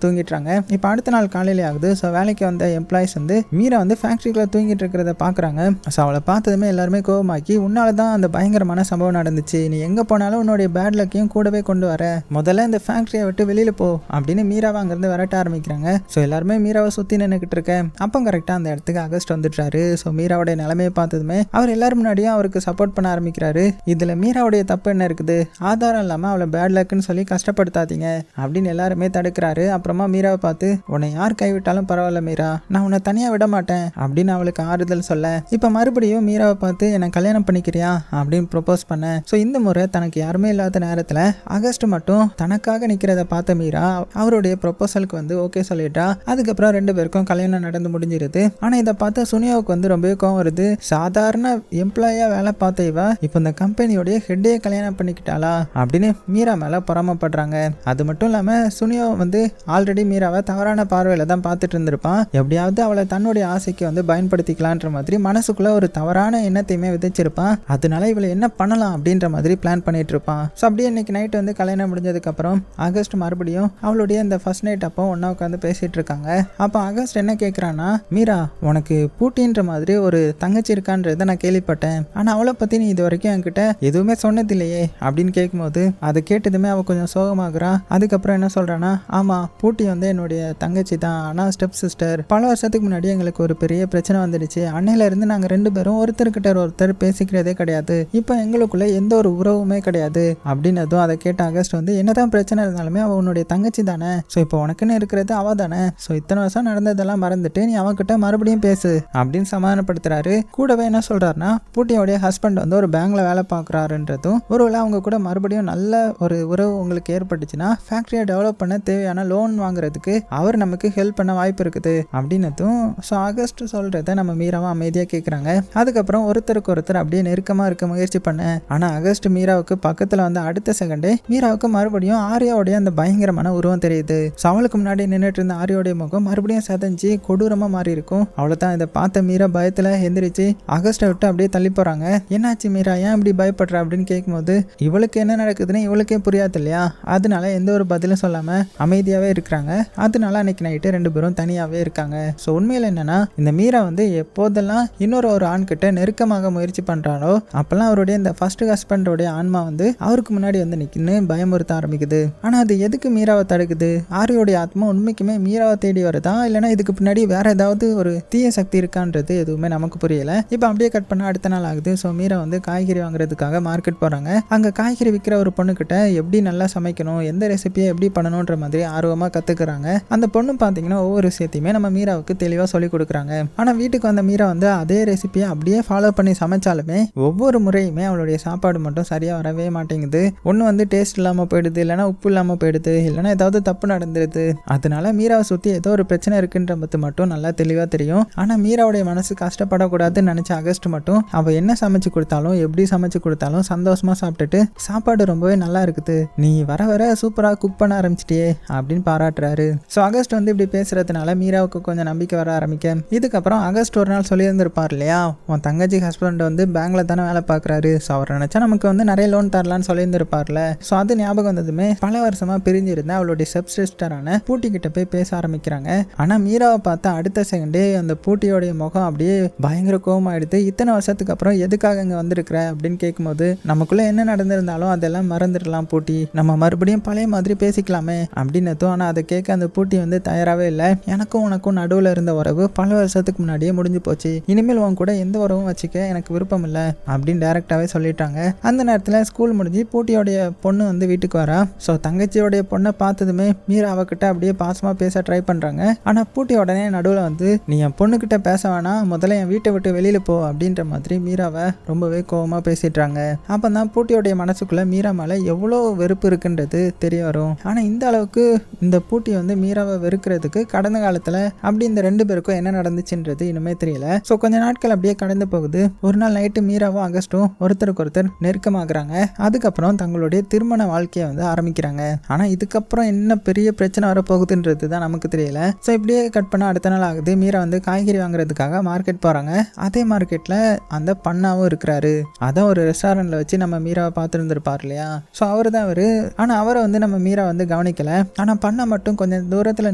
தூங்கிட்டுறாங்க. இப்போ அடுத்த நாள் காலையிலே ஆகுது. ஸோ வேலைக்கு வந்த எம்ப்ளாயிஸ் வந்து மீரா வந்து ஃபேக்ட்ரிக்குள்ளே தூங்கிட்டு இருக்கிறத பார்க்குறாங்க. ஸோ அவளை பார்த்ததுமே எல்லாருமே கோபமாக்கி, உன்னால தான் அந்த பயங்கரமான சம்பவம் நடந்துச்சு, நீ எங்கே போனாலும் உன்னுடைய பேட் லக்கையும் கூடவே கொண்டு வர, முதல்ல இந்த ஃபேக்ட்ரியை விட்டு வெளியில் போ அப்படின்னு மீராவை அங்கேருந்து விரட்ட ஆரம்பிக்கிறாங்க. ஸோ எல்லாருமே மீராவை சுற்றி நின்றுக்கிட்டு இருக்கேன். அப்போ கரெக்டாக அந்த இடத்துக்கு அகஸ்ட் வந்துட்டாரு. ஸோ மீராவுடைய நிலைமையை பார்த்ததுமே அவர் எல்லாரும் முன்னாடியும் அவருக்கு சப்போர்ட் பண்ண ஆரம்பிக்கிறாரு. இதில் மீராவுடைய தப்பு என்ன இருக்குது, ஆதாரம் இல்லாமல் அவளை பேட் லக்குன்னு சொல்லி கஷ்டப்படுத்தாதீங்க அப்படின்னு எல்லாருமே தடுக்கிறாரு. அப்புறமா மீராவை பார்த்து, உன்னை யார் கைவிட்டாலும் பரவாயில்ல மீரா, நான் உன்னை தனியாக விட மாட்டேன் அப்படின்னு அவளுக்கு ஆறுதல் சொல்ல, இப்போ மறுபடியும் மீராவை பார்த்து என்னை கல்யாணம் பண்ணிக்கிறியா அப்படின்னு ப்ரொபோஸ் பண்ண. ஸோ இந்த முறை தனக்கு யாருமே இல்லாத நேரத்தில் அகஸ்ட் மட்டும் தனக்காக நிற்கிறத பார்த்த மீரா அவருடைய ப்ரொபோசலுக்கு வந்து ஓகே சொல்லிட்டா. அதுக்கப்புறம் 2 பேருக்கும் கல்யாணம் நடந்து முடிஞ்சிருது. ஆனால் இதை பார்த்த சுனியாவுக்கு வந்து ரொம்பவே கோவம் வருது. சாதாரண எம்ப்ளாயா வேலை பார்த்த இவ இப்போ இந்த கம்பெனியோடைய ஹெட்டே கல்யாணம் பண்ணிக்கிட்டாளா அப்படின்னு மீரா மேலே பொறாமப்படுறாங்க. அது மட்டும் இல்லாமல் சுனியா வந்து ஆல்ரெடி மீராவை தவறான பார்வையில் தான் பார்த்துட்டு இருந்திருப்பான். எப்படியாவது அவளை தன்னுடைய ஆசைக்கு வந்து பயன்படுத்திக்கலான்ற மாதிரி மனசுக்குள்ள ஒரு தவறான எண்ணத்தையுமே விதைச்சிருப்பான். அதனால இவளை என்ன பண்ணலாம் அப்படின்ற மாதிரி பிளான் பண்ணிட்டு இருப்பான். ஸோ அப்படியே இன்னைக்கு நைட் வந்து கல்யாணம் முடிஞ்சதுக்கப்புறம் அகஸ்ட் மறுபடியும் அவளுடைய இந்த ஃபர்ஸ்ட் நைட் அப்போ ஒன்றா உட்காந்து பேசிட்டு இருக்காங்க. அப்போ அகஸ்ட் என்ன கேட்குறான்னா, மீரா உனக்கு பூட்டின்ற மாதிரி ஒரு தங்கச்சி இருக்கான்றதை நான் கேள்விப்பட்டேன், ஆனால் அவளை பற்றி நீ இது வரைக்கும் என்கிட்ட எதுவுமே சொன்னதில்லையே அப்படின்னு கேட்கும்போது அதை கேட்டதுமே அவள் கொஞ்சம் சோகமாகறா. அதுக்கப்புறம் என்ன சொல்கிறான்னா, ஆமாம் பூட்டி வந்து என்னுடைய தங்கச்சி தான், ஆனால் ஸ்டெப் சிஸ்டர். பல வருஷத்துக்கு முன்னாடி எங்களுக்கு ஒரு பெரிய பிரச்சனை வந்துடுச்சு. அன்னையிலேருந்து நாங்கள் 2 பேரும் ஒருத்தர்கிட்ட ஒருத்தர் பேசிக்கிறதே கிடையாது. இப்போ எங்களுக்குள்ள எந்த ஒரு உறவுமே கிடையாது அப்படின்னதும் அதை கேட்ட அகஸ்ட் வந்து, என்னதான் பிரச்சனை இருந்தாலுமே அவள் உன்னுடைய தங்கச்சி தானே, ஸோ இப்போ உனக்குன்னு இருக்கிறது அவள் தானே, ஸோ இத்தனை வருஷம் நடந்ததெல்லாம் மறந்துட்டு நீ அவகிட்ட மறுபடியும் பேசு அப்படின்னு சமாதானப்படுத்துறாரு. கூடவே என்ன சொல்றாருன்னா, பூட்டியோடைய ஹஸ்பண்ட் வந்து ஒரு பேங்க்ல வேலை பார்க்குறாருன்றதும், ஒருவேளை அவங்க கூட மறுபடியும் நல்ல ஒரு உறவு உங்களுக்கு ஏற்பட்டுச்சுன்னா ஃபேக்ட்ரியை டெவலப் பண்ண தேவையான லோன் வாங்குறதுக்கு அவர் நமக்கு ஹெல்ப் பண்ண வாய்ப்பு இருக்குது அப்படின்னதும், ஸோ ஆகஸ்ட் சொல்றத நம்ம மீராவை அமைதியாக கேட்குறாங்க. அதுக்கப்புறம் ஒருத்தருக்கு ஒருத்தர் அப்படியே நெருக்கமாக இருக்க முயற்சி பண்ண, ஆனால் அகஸ்ட் மீராவுக்கு பக்கத்தில் வந்து அடுத்த செகண்டே மீராவுக்கு மறுபடியும் ஆர்யாவுடைய அந்த பயங்கரமான உருவம் தெரியுது. ஸோ அவளுக்கு முன்னாடி நின்றுட்டு இருந்த ஆர்யாவுடைய முகம் மறுபடியும் செதஞ்சு கொடூரமாக மாறி இருக்கும். அவளை தான் இதை பார்த்த மீரா பயத்தில் எந்திரிச்சு அகஸ்ட்டை விட்டு அப்படியே தள்ளி போகிறாங்க. என்னாச்சு மீரா, ஏன் இப்படி பயப்படுற அப்படின்னு கேட்கும்போது இவளுக்கு என்ன நடக்குதுன்னு இவளுக்கே புரியாது இல்லையா, அதனால எந்த ஒரு பதிலும் சொல்லாமல் அமைதியாகவே இருக்கிறாங்க. அதனால அன்னைக்கு நைட்டு 2 பேரும் தனியாகவே இருக்காங்க. ஸோ உண்மையில் என்னன்னா, இந்த மீரா வந்து எப்போதெல்லாம் இன்னொரு ஆண்கிட்ட நெருக்கமாக முயற்சி பண்ணுறாளோ அப்போல்லாம் அவருடைய இந்த ஃபர்ஸ்ட் ஹஸ்பண்டோடைய ஆன்மா வந்து அவருக்கு முன்னாடி வந்து நிற்குன்னு பயமுறுத்த ஆரம்பிக்குது. ஆனால் அது எதுக்கு மீராவை தடுக்குது, ஆரியோடைய ஆத்மா உண்மைக்குமே மீராவை தேடி வருதா, இல்லைனா இதுக்கு பின்னாடி வேற ஏதாவது ஒரு தீய சக்தி இருக்கான்றது எதுவுமே நமக்கு புரியல. இப்போ அப்படியே கட் பண்ண அடுத்த நாள் ஆகுது. ஸோ மீரா வந்து காய்கறி வாங்குறதுக்காக மார்க்கெட் போகிறாங்க. அங்கே காய்கறி விற்கிற ஒரு பொண்ணுக்கிட்ட எப்படி நல்லா சமைக்கணும், எந்த ரெசிபியை எப்படி பண்ணணுன்ற மாதிரி ஆர்வமாக கற்றுக்குறாங்க. அந்த பொண்ணு பார்த்தீங்கன்னா ஒவ்வொரு விஷயத்தையுமே நம்ம மீராவுக்கு தெளிவாக சொல்லி கொடுக்குறாங்க. ஆனால் வீட்டுக்கு வந்த மீரா வந்து அதே ரெசிபியை அப்படியே ஃபாலோ பண்ணி சமைச்சாலுமே ஒவ்வொரு முறையுமே அவளுடைய சாப்பாடு மட்டும் சரியாக வரவே மாட்டேங்குது. ஒன்று வந்து டேஸ்ட் இல்லாமல் போயிடுது, இல்லைனா உப்பு இல்லாமல் போயிடுது, இல்லைனா ஏதாவது தப்பு நடந்துடுது. அதனால மீராவை சுற்றி ஏதோ ஒரு பிரச்சனை இருக்குன்றது மட்டும் நல்லா தெளிவாக தெரியும். ஆனால் மீராவுடைய மனசு கஷ்டப்படக்கூடாதுன்னு நினச்ச அகஸ்ட் மட்டும் அவள் என்ன சமைச்சு கொடுத்தாலும் எப்படி சமைச்சு கொடுத்தாலும் சந்தோஷமாக சாப்பிட்டுட்டு சாப்பாடு ரொம்பவே நல்லா இருக்குது, நீ வர வர சூப்பராக குக் பண்ண ஆரம்பிச்சிட்டியே அப்படின்னு பாராட்டுறாரு. ஸோ அகஸ்ட் வந்து இப்படி பேசுறதுனால மீராவுக்கு கொஞ்சம் நம்பிக்கை வர ஆரம்பிக்க. இதுக்கப்புறம் அகஸ்ட் ஒரு நாள் சொல்லியிருந்திருப்பார் இல்லையா, உன் தங்கச்சி ஹஸ்பண்ட் வந்து பேங்க்ல தானே வேலை பார்க்குறாரு, ஸோ அவர் நினச்சா நமக்கு வந்து நிறைய லோன் தரலான்னு சொல்லியிருந்திருப்பார்ல. ஸோ அது ஞாபகம் வந்ததுமே பல வருஷமாக பிரிஞ்சிருந்தா அவளுடைய சப் சிஸ்டரான பூட்டிக்கிட்ட போய் பேச ஆரம்பிக்கிறாங்க. ஆனால் மீராவை பார்த்தா அடுத்த செகண்டே அந்த பூட்டியோடைய முகம் அப்படியே பயங்கர கோவமாயிடுது. இத்தனை வருஷத்துக்கு அப்புறம் எதுக்காக இங்கே வந்திருக்கிற அப்படின்னு கேட்கும்போது, நமக்குள்ள என்ன நடந்திருந்தாலும் அதெல்லாம் மறந்துடலாம் பூட்டி, நம்ம மறுபடியும் பழைய மாதிரி பேசிக்கலாமே அப்படின்னதும். ஆனால் அதை கேட்க அந்த பூட்டி வந்து தயாராகவே இல்லை. எனக்கும் உனக்கும் நடுவில் இருந்த உறவு பல வருஷத்துக்கு முன்னாடியே முடிஞ்சு போச்சு, இனிமேல் உன் கூட எந்த உறவும் வச்சுக்க எனக்கு விருப்பம் இல்லை அப்படின்னு டைரக்டாகவே சொல்லிட்டாங்க. அந்த நேரத்தில் ஸ்கூல் முடிஞ்சு பூட்டியோடைய பொண்ணு வந்து வீட்டுக்கு வரா. ஸோ தங்கச்சியோடைய பொண்ணை பார்த்ததுமே மீரா அவகிட்ட அப்படியே பாசமாக பேச ட்ரை பண்ணுறாங்க. ஆனால் பூட்டி உடனே நடுவில் வந்து, நீ என் பொண்ணுக்கிட்ட பேச வேணாம், முதல்ல என் வீட்டை விட்டு வெளியில் போ அப்படின்ற மாதிரி மீராவை ரொம்பவே கோவமாக பேசிடுறாங்க. அப்போ தான் பூட்டி பூட்டியோடைய மனசுக்குள்ள மீரா மேல எவ்வளோ வெறுப்பு இருக்குன்றது தெரிய வரும். ஆனா இந்த அளவுக்கு இந்த பூட்டி வந்து மீராவை வெறுக்கிறதுக்கு கடந்த காலத்துல அப்படி இந்த 2 பேருக்கும் என்ன நடந்துச்சுன்றது இன்னுமே தெரியல. ஸோ கொஞ்ச நாட்கள் அப்படியே கடந்து போகுது. ஒரு நாள் நைட்டு மீராவும் அகஸ்டும் ஒருத்தருக்கு ஒருத்தர் நெருக்கமாகறாங்க. அதுக்கப்புறம் தங்களுடைய திருமண வாழ்க்கையை வந்து ஆரம்பிக்கிறாங்க. ஆனா இதுக்கப்புறம் என்ன பெரிய பிரச்சனை வரப்போகுதுன்றது தான் நமக்கு தெரியல. ஸோ இப்படியே கட் பண்ண அடுத்த நாள் ஆகுது. மீரா வந்து காய்கறி வாங்குறதுக்காக மார்க்கெட் போறாங்க. அதே மார்க்கெட்ல அந்த பண்ணாவும் இருக்கிறாரு. அதான் ஒரு ரெஸ்டாரண்ட்ல வச்சு நம்ம மீராவை பார்த்துருந்துருப்பார் இல்லையா. ஸோ அவர் தான் அவரு. ஆனா அவரை வந்து நம்ம மீரா வந்து கவனிக்கல. ஆனா பண்ணா மட்டும் கொஞ்சம் தூரத்துல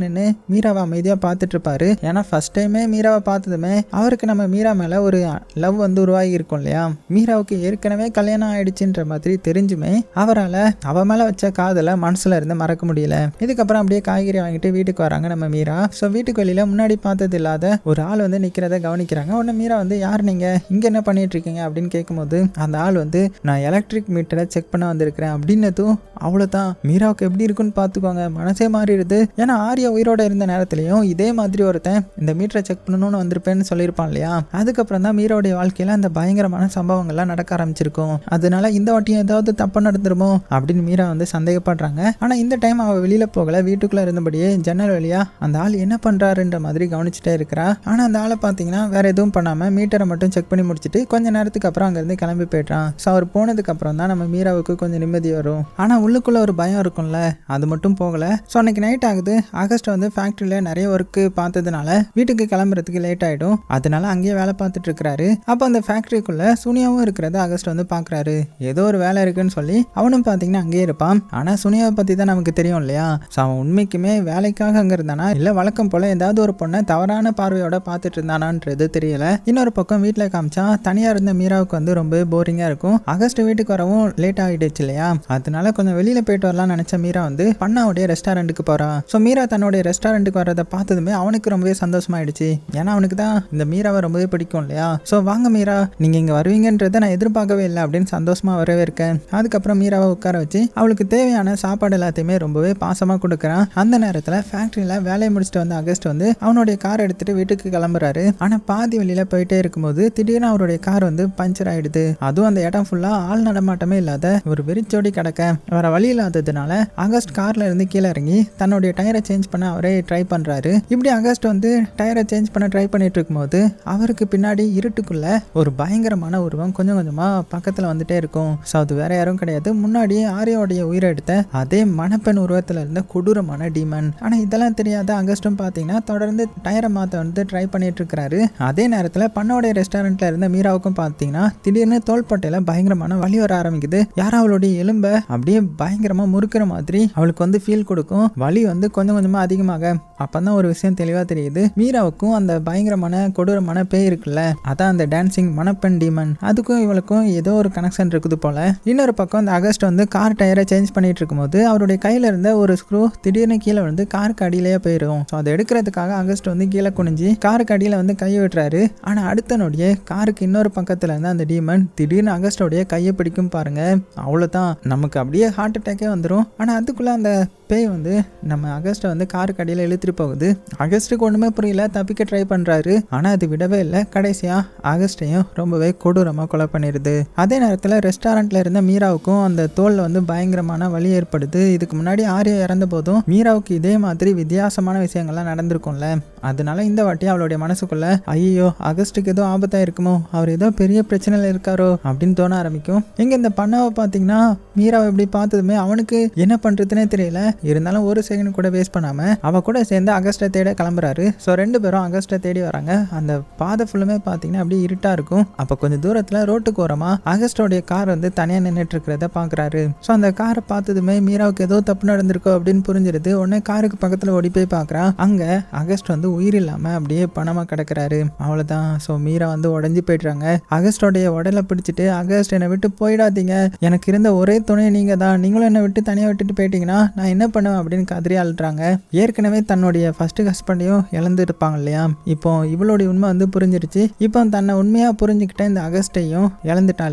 நின்று மீராவை அமைதியா பார்த்துட்டு இருப்பாரு. ஏன்னா ஃபர்ஸ்ட் டைமே மீராவை பார்த்ததுமே அவருக்கு நம்ம மீரா மேல ஒரு லவ் வந்து உருவாகி இருக்கும் இல்லையா. மீராவுக்கு ஏற்கனவே கல்யாணம் ஆயிடுச்சுன்ற மாதிரி தெரிஞ்சுமே அவரால் அவ மேல வச்ச காதலை மனசுல இருந்து மறக்க முடியல. இதுக்கப்புறம் அப்படியே காய்கறி வாங்கிட்டு வீட்டுக்கு வராங்க நம்ம மீரா. ஸோ வீட்டுக்கு வெளியில முன்னாடி பார்த்தது இல்லாத ஒரு ஆள் வந்து நிக்கிறத கவனிக்கிறாங்க. உடனே மீரா வந்து யார் நீங்க இங்க என்ன பண்ணிட்டு இருக்கீங்க அப்படின்னு கேட்கும்போது அந்த ஆள் வந்து நான் எலக்ட்ரிக் மீட்டரை செக் பண்ண வந்திருக்கிறேன் அப்படின்னதும் அவ்வளவுதான் மீராவுக்கு எப்படி இருக்குன்னு பார்த்துக்கோங்க. மனசே மாறிடுது. ஏன்னா ஆர்யா உயிரோட இருந்த நேரத்திலையும் இதே மாதிரி ஒருத்தன் இந்த மீட்டரை செக் பண்ணணும்னு வந்திருப்பேன்னு சொல்லியிருப்பான் இல்லையா. அதுக்கப்புறம் தான் மீராவுடைய வாழ்க்கையில அந்த பயங்கரமான சம்பவங்கள்லாம் நடக்க ஆரம்பிச்சிருக்கும். அதனால இந்த வாட்டியும் ஏதாவது தப்பு நடந்துருமோ அப்படின்னு மீரா வந்து சந்தேகப்படுறாங்க. ஆனா இந்த டைம் அவ வெளியில போகல. வீட்டுக்குள்ள இருந்தபடியே ஜன்னல் வழியா அந்த ஆள் என்ன பண்றாருன்ற மாதிரி கவனிச்சுட்டே இருக்கிறா. ஆனா அந்த ஆளை பாத்தீங்கன்னா வேற எதுவும் பண்ணாம மீட்டரை மட்டும் செக் பண்ணி முடிச்சுட்டு கொஞ்ச நேரத்துக்கு அப்புறம் அங்கிருந்து கிளம்பி போயிட்டான். ஸோ அவர் போனதுக்கு அப்புறம் தான் நம்ம மீராவுக்கு கொஞ்சம் நிம்மதி வரும். ஆனா உள்ளுக்குள்ள ஒரு பயம் இருக்கும்ல, அது மட்டும் போகல. ஸோ அன்னைக்கு நைட் ஆகுது. ஆகஸ்ட் வந்து ஃபேக்டரியில நிறைய ஒர்க்கு பார்த்ததுனால வீட்டுக்கு கிளம்புறதுக்கு லேட் ஆயிடும். அதனால அங்கேயே வேலை பார்த்துட்டு இருக்கிறாரு. அப்போ அந்த ஃபேக்டரிக்குள்ள சுனியாவும் இருக்கிறத ஆகஸ்ட் வந்து பாக்குறாரு. ஏதோ ஒரு வேலை இருக்குன்னு சொல்லி அவனும் பாத்தீங்கன்னா அங்கேயே இருப்பான். ஆனா சுனியாவை பத்தி தான் நமக்கு தெரியும் இல்லையா. ஸோ அவன் உண்மைக்குமே வேலைக்காக அங்க இருந்தானா இல்ல வழக்கம் போல ஏதாவது ஒரு பொண்ணை தவறான பார்வையோட பார்த்துட்டு இருந்தானான்றது தெரியல. இன்னொரு பக்கம் வீட்டில் காமிச்சா தனியா இருந்த மீராவுக்கு வந்து ரொம்ப போரிங்கா இருக்கும். ஆகஸ்ட் வீட்டுக்கு வரவும் லேட் ஆகிடுச்சு இல்லையா. அதனால கொஞ்சம் வெளியில போயிட்டு வரலாம்னு நினைச்ச மீரா வந்து பண்ணாவுடைய ரெஸ்டாரண்ட்டுக்கு போறான். ஸோ மீரா தன்னுடைய ரெஸ்டாரண்ட்டுக்கு வரதை பார்த்ததுமே அவனுக்கு ரொம்பவே சந்தோஷமாயிடுச்சு. ஏன்னா அவனுக்கு தான் இந்த மீராவை ரொம்பவே பிடிக்கும் இல்லையா. ஸோ வாங்க மீரா, நீங்க இங்க வருவீங்கன்றதை நான் எதிர்பார்க்கவே இல்லை அப்படின்னு சந்தோஷமா வரவே இருக்கேன். அதுக்கப்புறம் மீராவை உட்கார வச்சு அவளுக்கு தேவையான சாப்பாடு எல்லாத்தையுமே ரொம்பவே பாசமா கொடுக்குறான். அந்த நேரத்துல ஃபேக்டரியில வேலையை முடிச்சுட்டு வந்த அகஸ்ட் வந்து அவனுடைய கார் எடுத்துட்டு வீட்டுக்கு கிளம்புறாரு. ஆனா பாதி வெளியில போயிட்டே இருக்கும்போது திடீர்னு அவருடைய கார் வந்து பஞ்சர் ஆயிடுது. அதுவும் அந்த இடம் ஃபுல்லா ஆள் நடமாட்டமே இல்லாத ஒரு வெறிச்சோடி கிடக்க வேற வழி இல்லாததுனால அகஸ்ட் கார்ல இருந்து கீழே இறங்கி தன்னுடைய டயரை சேஞ்ச் பண்ண அவரே ட்ரை பண்றாரு. இப்படி அகஸ்ட் வந்து டயரை சேஞ்ச் பண்ண ட்ரை பண்ணிட்டு இருக்கும்போது அவருக்கு பின்னாடி இருட்டுக்குள்ள ஒரு பயங்கரமான உருவம் கொஞ்சம் கொஞ்சமா பக்கத்துல வந்துட்டே இருக்கும். ஸோ அது வேற யாரும் கிடையாது, முன்னாடியே ஆரியாவுடைய உயிரை எடுத்த அதே மணப்பெண் உருவத்துல இருந்த கொடூரமான டீமன். ஆனா இதெல்லாம் தெரியாத அகஸ்டும் பாத்தீங்கன்னா தொடர்ந்து டயரை மாத்த வந்து ட்ரை பண்ணிட்டு இருக்காரு. அதே நேரத்துல பண்ணோடைய ரெஸ்டாரண்ட்ல இருந்த மீராவுக்கும் பாத்தீங்கன்னா திடீர்னு தோள்பட்டையில பயங்கரமான வலி வர ஆரம்பிக்குது. யாரும் அவளுடைய எலும்ப அப்படியே பயங்கரமா முறுக்கிற மாதிரி அவளுக்கு வந்து ஃபீல் கொடுக்கும். வலி வந்து கொஞ்சம் கொஞ்சமா அதிகமாக அப்பதான் ஒரு விஷயம் தெளிவா தெரியுது. மீராவுக்கும் அந்த பயங்கரமான கொடூரமான பேய் இருக்குல்ல, அதான் அந்த டான்சிங் மணப்பெண் டீமன், அதுக்கும் இவளுக்கும் ஏதோ ஒரு கனெக்ஷன் இருக்குது போல. இன்னொரு பக்கம் அந்த அகஸ்ட் வந்து கார் டயரை சேஞ்ச் பண்ணிட்டு இருக்கும்போது அவருடைய கையில இருந்த ஒரு ஸ்க்ரூ திடீர்னு கீழே வந்து காருக்கு அடியிலேயே போயிடும். ஸோ அதை எடுக்கிறதுக்காக அகஸ்ட் வந்து கீழே குனிஞ்சு காருக்கு அடியில வந்து கையை விட்டுறாரு. ஆனா அடுத்த நொடியே காருக்கு இன்னொரு பக்கத்துல இருந்து அந்த டீமன் திடீர்னு அகஸ்டோடைய கையை பிடிக்கும் பாருங்க. அவ்வளவுதான், நமக்கு அப்படியே ஹார்ட் அட்டாக்கே வந்துடும். ஆனா அதுக்குள்ள அந்த பேய் வந்து நம்ம அகஸ்ட்டை வந்து காருக்கு அடியில் இழுத்துட்டு போகுது. அகஸ்ட்டுக்கு ஒன்றுமே புரியல, தப்பிக்க ட்ரை பண்ணுறாரு. ஆனால் அது விடவே இல்லை. கடைசியாக அகஸ்ட்டையும் ரொம்பவே கொடூரமாக கொலை பண்ணிடுது. அதே நேரத்தில் ரெஸ்டாரண்ட்டில் இருந்த மீராவுக்கும் அந்த தோலில் வந்து பயங்கரமான வலி ஏற்படுது. இதுக்கு முன்னாடி ஆர்யா இறந்த போதும் மீராவுக்கு இதே மாதிரி வித்தியாசமான விஷயங்கள்லாம் நடந்திருக்கும்ல. அதனால இந்த வாட்டி அவளுடைய மனசுக்குள்ள ஐயோ அகஸ்ட்டுக்கு ஏதோ ஆபத்தாக இருக்குமோ, அவர் ஏதோ பெரிய பிரச்சனையில் இருக்காரோ அப்படின்னு தோண ஆரம்பிக்கும். இங்கே இந்த பண்ணாவை பார்த்தீங்கன்னா மீராவை எப்படி பார்த்ததுமே அவனுக்கு என்ன பண்ணுறதுனே தெரியல. இருந்தாலும் ஒரு செகண்ட் கூட வேஸ்ட் பண்ணாம அவ கூட சேர்ந்து அகஸ்ட்டை தேட கிளம்புறாரு. ஸோ 2 பேரும் அகஸ்ட்டை தேடி வராங்க. அந்த பாதை ஃபுல்லுமே பார்த்தீங்கன்னா அப்படியே இருட்டா இருக்கும். அப்போ கொஞ்சம் தூரத்தில் ரோட்டுக்கு ஓரமா அகஸ்டோடைய கார் வந்து தனியாக நின்றுட்டு இருக்கிறத பார்க்குறாரு. ஸோ அந்த காரை பார்த்ததுமே மீராவுக்கு ஏதோ தப்பு நடந்திருக்கோ அப்படின்னு புரிஞ்சிருது. உடனே காருக்கு பக்கத்தில் ஓடி போய் பார்க்குறான். அங்கே அகஸ்ட் வந்து உயிர் இல்லாமல் அப்படியே பணமாக கிடக்கிறாரு. அவ்வளோதான். ஸோ மீரா வந்து உடஞ்சி போயிடுறாங்க. அகஸ்டோடைய உடலை பிடிச்சிட்டு அகஸ்ட் என்னை விட்டு போயிடாதீங்க, எனக்கு இருந்த ஒரே துணை நீங்கள் தான், நீங்களும் என்னை விட்டு தனியாக விட்டுட்டு போயிட்டீங்கன்னா நான் என்ன பண்ணுவேன் அப்படின்னு கதறி அழுறாங்க. ஏற்கனவே தன்னுடைய ஃபர்ஸ்ட் ஹஸ்பண்டையும் இழந்துருப்பாங்க இல்லையா, இப்போ இவளுடைய உண்மை வந்து புரிஞ்சிருச்சு. இப்போ தன்னை உண்மையா புரிஞ்சுக்கிட்ட இந்த அகஸ்டையும் இழந்துட்டான்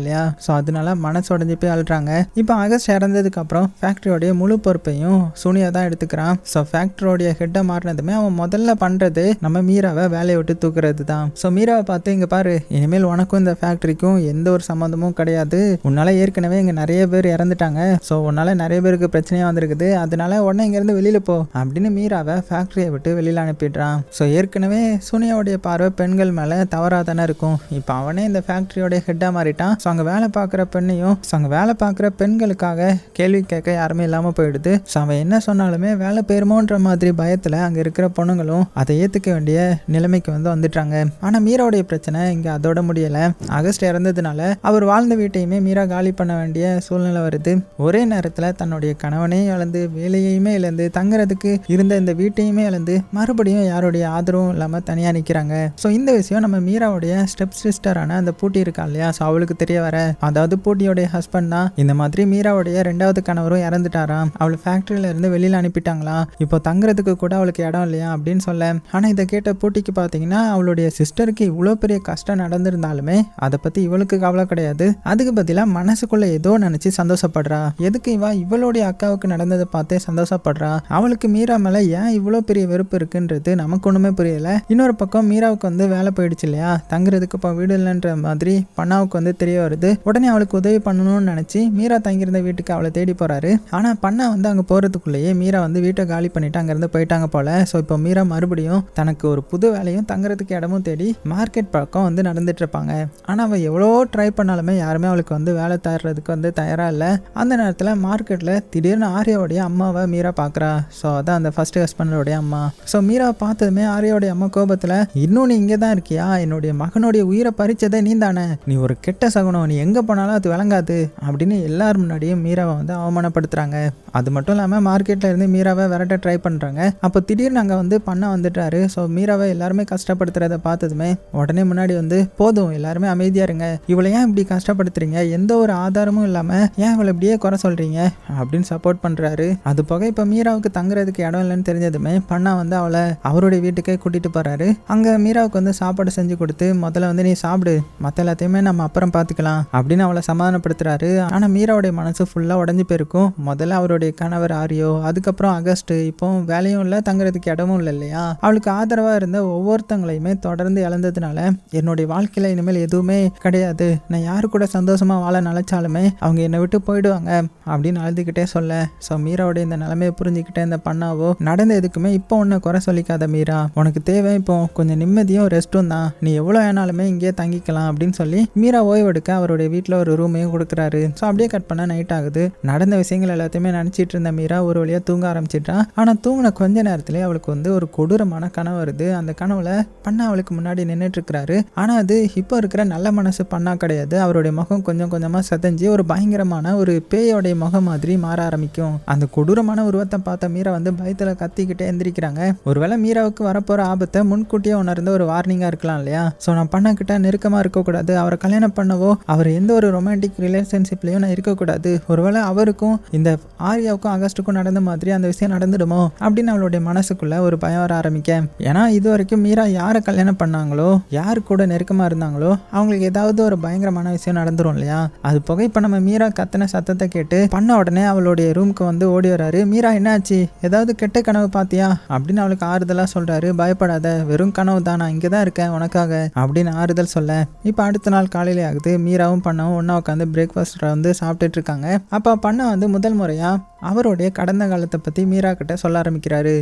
இல்லையா, ஸோ அதனால மனசு உடஞ்சி போய் அழுறாங்க. இப்போ அகஸ்ட் இறந்ததுக்கு அப்புறம் ஃபேக்டரியோடைய முழு பொறுப்பையும் சோனியா தான் எடுத்துக்கிறான். ஸோ ஃபேக்டரியோடைய ஹெட்டை மாறினதுமே அவன் முதல்ல பண்றது நம்ம மீராவை வேலையை விட்டு தூக்குறது தான். ஸோ மீராவை பார்த்து, இங்க பாரு, இனிமேல் உனக்கும் இந்த ஃபேக்டரிக்கும் எந்த ஒரு சம்மந்தமும் கிடையாது. உன்னால ஏற்கனவே இங்க நிறைய பேர் இறந்துட்டாங்க. ஸோ உன்னால நிறைய பேருக்கு பிரச்சனையா வந்திருக்குது. அதனால உடனே இங்கிருந்து வெளியில போ அப்படின்னு மீராவை ஃபேக்டரியை விட்டு வெளியில அனுப்பிடுறான். ஸோ ஏற்கனவே சோனியாவுடைய பார்வை பெண்கள் மேல தவறா தானே இருக்கும். இப்போ அவனே இந்த ஃபேக்டரியோடைய ஹெட்டா மாறிட்டான். ஸோ அங்க வேலை பார்க்குற பெண்ணையும், ஸோ அங்க வேலை பார்க்குற பெண்களுக்காக கேள்வி கேட்க யாருமே இல்லாம போயிடுது. ஸோ அவன் என்ன சொன்னாலுமே வேலை பெறுமோன்ற மாதிரி பயத்துல அங்க இருக்கிற பொண்ணுங்களும் அதை ஏத்துக்க வேண்டிய நிலைமைக்கு வந்து வந்துட்டாங்க. ஆனா மீராவுடைய பிரச்சனை இங்க அதோட முடியல. அகஸ்ட் இறந்ததுனால அவர் வாழ்ந்த வீட்டையுமே மீரா காலி பண்ண வேண்டிய சூழ்நிலை வருது. ஒரே நேரத்துல தன்னுடைய கணவனையும் இழந்து, வேலையுமே இழந்து, தங்குறதுக்கு இருந்த இந்த வீட்டையுமே இழந்து, மறுபடியும் யாருடைய ஆதரவும் இல்லாம தனியா நிக்கிறாங்க. ஸோ இந்த விஷயம் நம்ம மீராவுடைய ஸ்டெப் சிஸ்டரான அந்த பூட்டி இருக்கா இல்லையா, ஸோ அவளுக்கு தெரிய வர, அதாவது பூட்டியோடைய ஹஸ்பண்ட் தான் இந்த மாதிரி மீராவுடைய 2வது கணவரும் இறந்துட்டாராம். அவளை ஃபேக்டரியில இருந்து வெளியில அனுப்பிட்டாங்களா, இப்போ தங்குறதுக்கு கூட அவளுக்கு இடம் இல்லையா அப்படின்னு சொல்ல. ஆனா இதை கேட்ட பூட்டிக்கு பாத்தீங்கன்னா அவளுடைய சிஸ்டருக்கு இவ்வளோ பெரிய கஷ்டம் நடந்திருந்தாலுமே அதை பத்தி இவளுக்கு கவலை கிடையாது. அதுக்கு பதிலாக மனசுக்குள்ள ஏதோ நினைச்சு சந்தோஷப்படுறா. எதுக்கு இவளுடைய அக்காவுக்கு நடந்ததை பார்த்தே சந்தோஷப்படுறா. அவளுக்கு மீரா மேல ஏன் இவ்வளோ பெரிய வெறுப்பு இருக்குன்றது நமக்கு ஒண்ணுமே புரியல. இன்னொரு பக்கம் மீராவுக்கு வந்து வேலை போயிடுச்சு இல்லையா, தங்குறதுக்கு இப்போ வீடு இல்லைன்ற மாதிரி பண்ணாவுக்கு வந்து தெரிய வருது. உடனே அவளுக்கு உதவி பண்ணணும்னு நினைச்சு மீரா தங்கியிருந்த வீட்டுக்கு அவளை தேடி போறாரு. ஆனா பண்ணா வந்து அங்க போறதுக்குள்ளேயே மீரா வந்து வீட்டை காலி பண்ணிட்டு அங்கிருந்து போயிட்டாங்க போல. ஸோ இப்போ மீரா மறுபடியும் தனக்கு ஒரு புது வேலையும் தங்குறதுக்கு இடமும் தேடி மார்க்கெட் பக்கம் வந்து நடந்துட்டு இருப்பாங்க. ஆனா அவ எவ்வளோ ட்ரை பண்ணாலுமே யாருமே அவளுக்கு வந்து வேலை தர்றதுக்கு வந்து தயாரா இல்லை. அந்த நேரத்தில் மார்க்கெட்ல திடீர்னு ஆர்யாவுடைய அம்மாவை மீரா பாக்குறா. ஸோ அதான் அந்த ஃபர்ஸ்ட் ஹஸ்பண்டோடைய அம்மா. ஸோ மீராவை பார்த்ததுமே ஆர்யாவுடைய அம்மா கோபத்துல, இன்னும் நீ இங்கே தான் இருக்கியா, என்னுடைய மகனுடைய உயிரை பறிச்சதே நீ தானே, நீ ஒரு கெட்ட சகுனம், நீ எங்க போனாலும் அது விளங்காது அப்படின்னு எல்லாரும் முன்னாடியும் மீராவை வந்து அவமானப்படுத்துறாங்க. அது மட்டும் இல்லாம மார்க்கெட்ல இருந்து மீராவை விரட்ட ட்ரை பண்றாங்க. அப்போ திடீர்னு அங்க வந்து பண்ண வந்துட்டாரு. ஸோ மீராவை எல்லாருமே கஷ்டப்படுத்துறத பார்த்ததுமே உடனே முன்னாடி வந்து, போதும் எல்லாருமே அமைதியா இருங்க, இவளை ஏன் இப்படி கஷ்டப்படுத்துறீங்க, எந்த ஒரு ஆதாரமும் இல்லாம ஏன் இவளை இப்படியே குறை சொல்றீங்க அப்படின்னு சப்போர்ட் பண்றாரு. அது போக இப்ப மீராவுக்கு தங்குறதுக்கு இடம் இல்லைன்னு தெரிஞ்சதுமே பண்ணா வந்து அவளை அவருடைய வீட்டுக்கே கூட்டிட்டு போறாரு. அங்க மீராவுக்கு வந்து சாப்பாடு செஞ்சு கொடுத்து, முதல்ல வந்து நீ சாப்பிடு, மத்த எல்லாத்தையுமே நம்ம அப்புறம் பாத்துக்கலாம் அப்படின்னு அவளை சமாதானப்படுத்துறாரு. ஆனா மீராவுடைய மனசு ஃபுல்லா உடஞ்சு போயிருக்கும். முதல்ல அவருடைய கணவர் ஆரியோ, அதுக்கப்புறம் அகஸ்ட், இப்போ வேலையும் இல்லை தங்குறதுக்கு இடமும் இல்லை இல்லையா, அவளுக்கு ஆதரவா இருந்த ஒவ்வொருத்தங்களையுமே தொடர்ந்து இழந்ததுனால என்னுடைய வாழ்க்கையில இனிமேல் எதுவுமே கிடையாது, நான் யாரு கூட சந்தோஷமா வாழ நினைச்சாலுமே அவங்க என்னை விட்டு போயிடுவாங்க அப்படின்னு அழுதுகிட்டே சொல்ல. ஸோ மீராவுடைய இந்த நிலைமையை புரிஞ்சுக்கிட்டே இந்த பண்ணாவோ, நடந்த எதுக்குமே இப்போ ஒன்று குறை சொல்லிக்காத மீரா, உனக்கு தேவை இப்போ கொஞ்சம் நிம்மதியும் ரெஸ்ட்டும் தான், நீ எவ்வளோ வேணாலுமே இங்கேயே தங்கிக்கலாம் அப்படின்னு சொல்லி மீரா ஓய்வெடுக்க அவருடைய வீட்டில் ஒரு ரூமையும் கொடுக்குறாரு. ஸோ அப்படியே கட் பண்ண நைட் ஆகுது. நடந்த விஷயங்கள் எல்லாத்தையுமே நினச்சிட்டு இருந்த மீரா ஒரு வழியாக தூங்க ஆரம்பிச்சிட்டா. ஆனால் தூங்கின கொஞ்ச நேரத்திலே அவளுக்கு வந்து ஒரு கொடூரமான கனவு வருது. அந்த கனவுல பண்ணா அவளுக்கு முன்னாடி நின்றுட்டு இருக்கிறாரு. ஆனால் அது இப்போ இருக்கிற நல்ல மனசு பண்ணா கிடையாது. அவருடைய முகம் கொஞ்சம் கொஞ்சமாக செதஞ்சு ஒரு பயங்கரமான ஒரு பேயோடைய முகம் மாதிரி மாற ஆரம்பிக்கும். அந்த கொடூரமான உருவத்தை பார்த்த மீரா வந்து பயத்துல கத்திக்கிட்டே எந்திரிக்கிறாங்க. ஒருவேளை மீராவுக்கு வரப்போற ஆபத்தை முன்கூட்டியே உணர்ந்த ஒரு வார்னிங்கா இருக்கலாம் இல்லையா. ஸோ நான் பண்ண கிட்ட நெருக்கமா இருக்கக்கூடாது, அவரை கல்யாணம் பண்ணவோ அவர் எந்த ஒரு ரொமான்டிக் ரிலேஷன்ஷிப்லயும் நான் இருக்கக்கூடாது, ஒருவேளை அவருக்கும் இந்த ஆர்யாவுக்கும் அகஸ்டுக்கும் நடந்த மாதிரி அந்த விஷயம் நடந்துடுமோ அப்படின்னு அவளுடைய மனசுக்குள்ள ஒரு பயம் வர ஆரம்பிக்க. ஏன்னா இது வரைக்கும் மீரா யாரை கல்யாணம் பண்ணாங்களோ, யாரு கூட நெருக்கமா இருந்தாங்களோ அவங்களுக்கு ஏதாவது ஒரு பயங்கரமான விஷயம் நடந்துரும் இல்லையா. அது போக இப்ப நம்ம மீரா கத்தின சத்தத்தை கேட்டு பண்ண உடனே அவளுடைய ரூமுக்கு வந்து ஓடி வராரு. மீரா என்னாச்சு, ஏதாவது கெட்ட கனவு பாத்தியா அப்படின்னு அவளுக்கு ஆறுதலா சொல்றாரு. பயப்படாத, வெறும் கனவு தான், நான் இங்கதான் இருக்கேன் உனக்காக அப்படின்னு ஆறுதல் சொல்ல. இப்ப அடுத்த நாள் காலையில ஆகுது. மீராவும் பண்ணவும் ஒன்னா உட்காந்து பிரேக்ஃபாஸ்ட் வந்து சாப்பிட்டுட்டு இருக்காங்க. அப்ப பண்ண வந்து முதல் முறையா அவருடைய கடந்த காலத்தை பற்றி மீரா கிட்ட சொல்ல ஆரம்பிக்கிறாரு.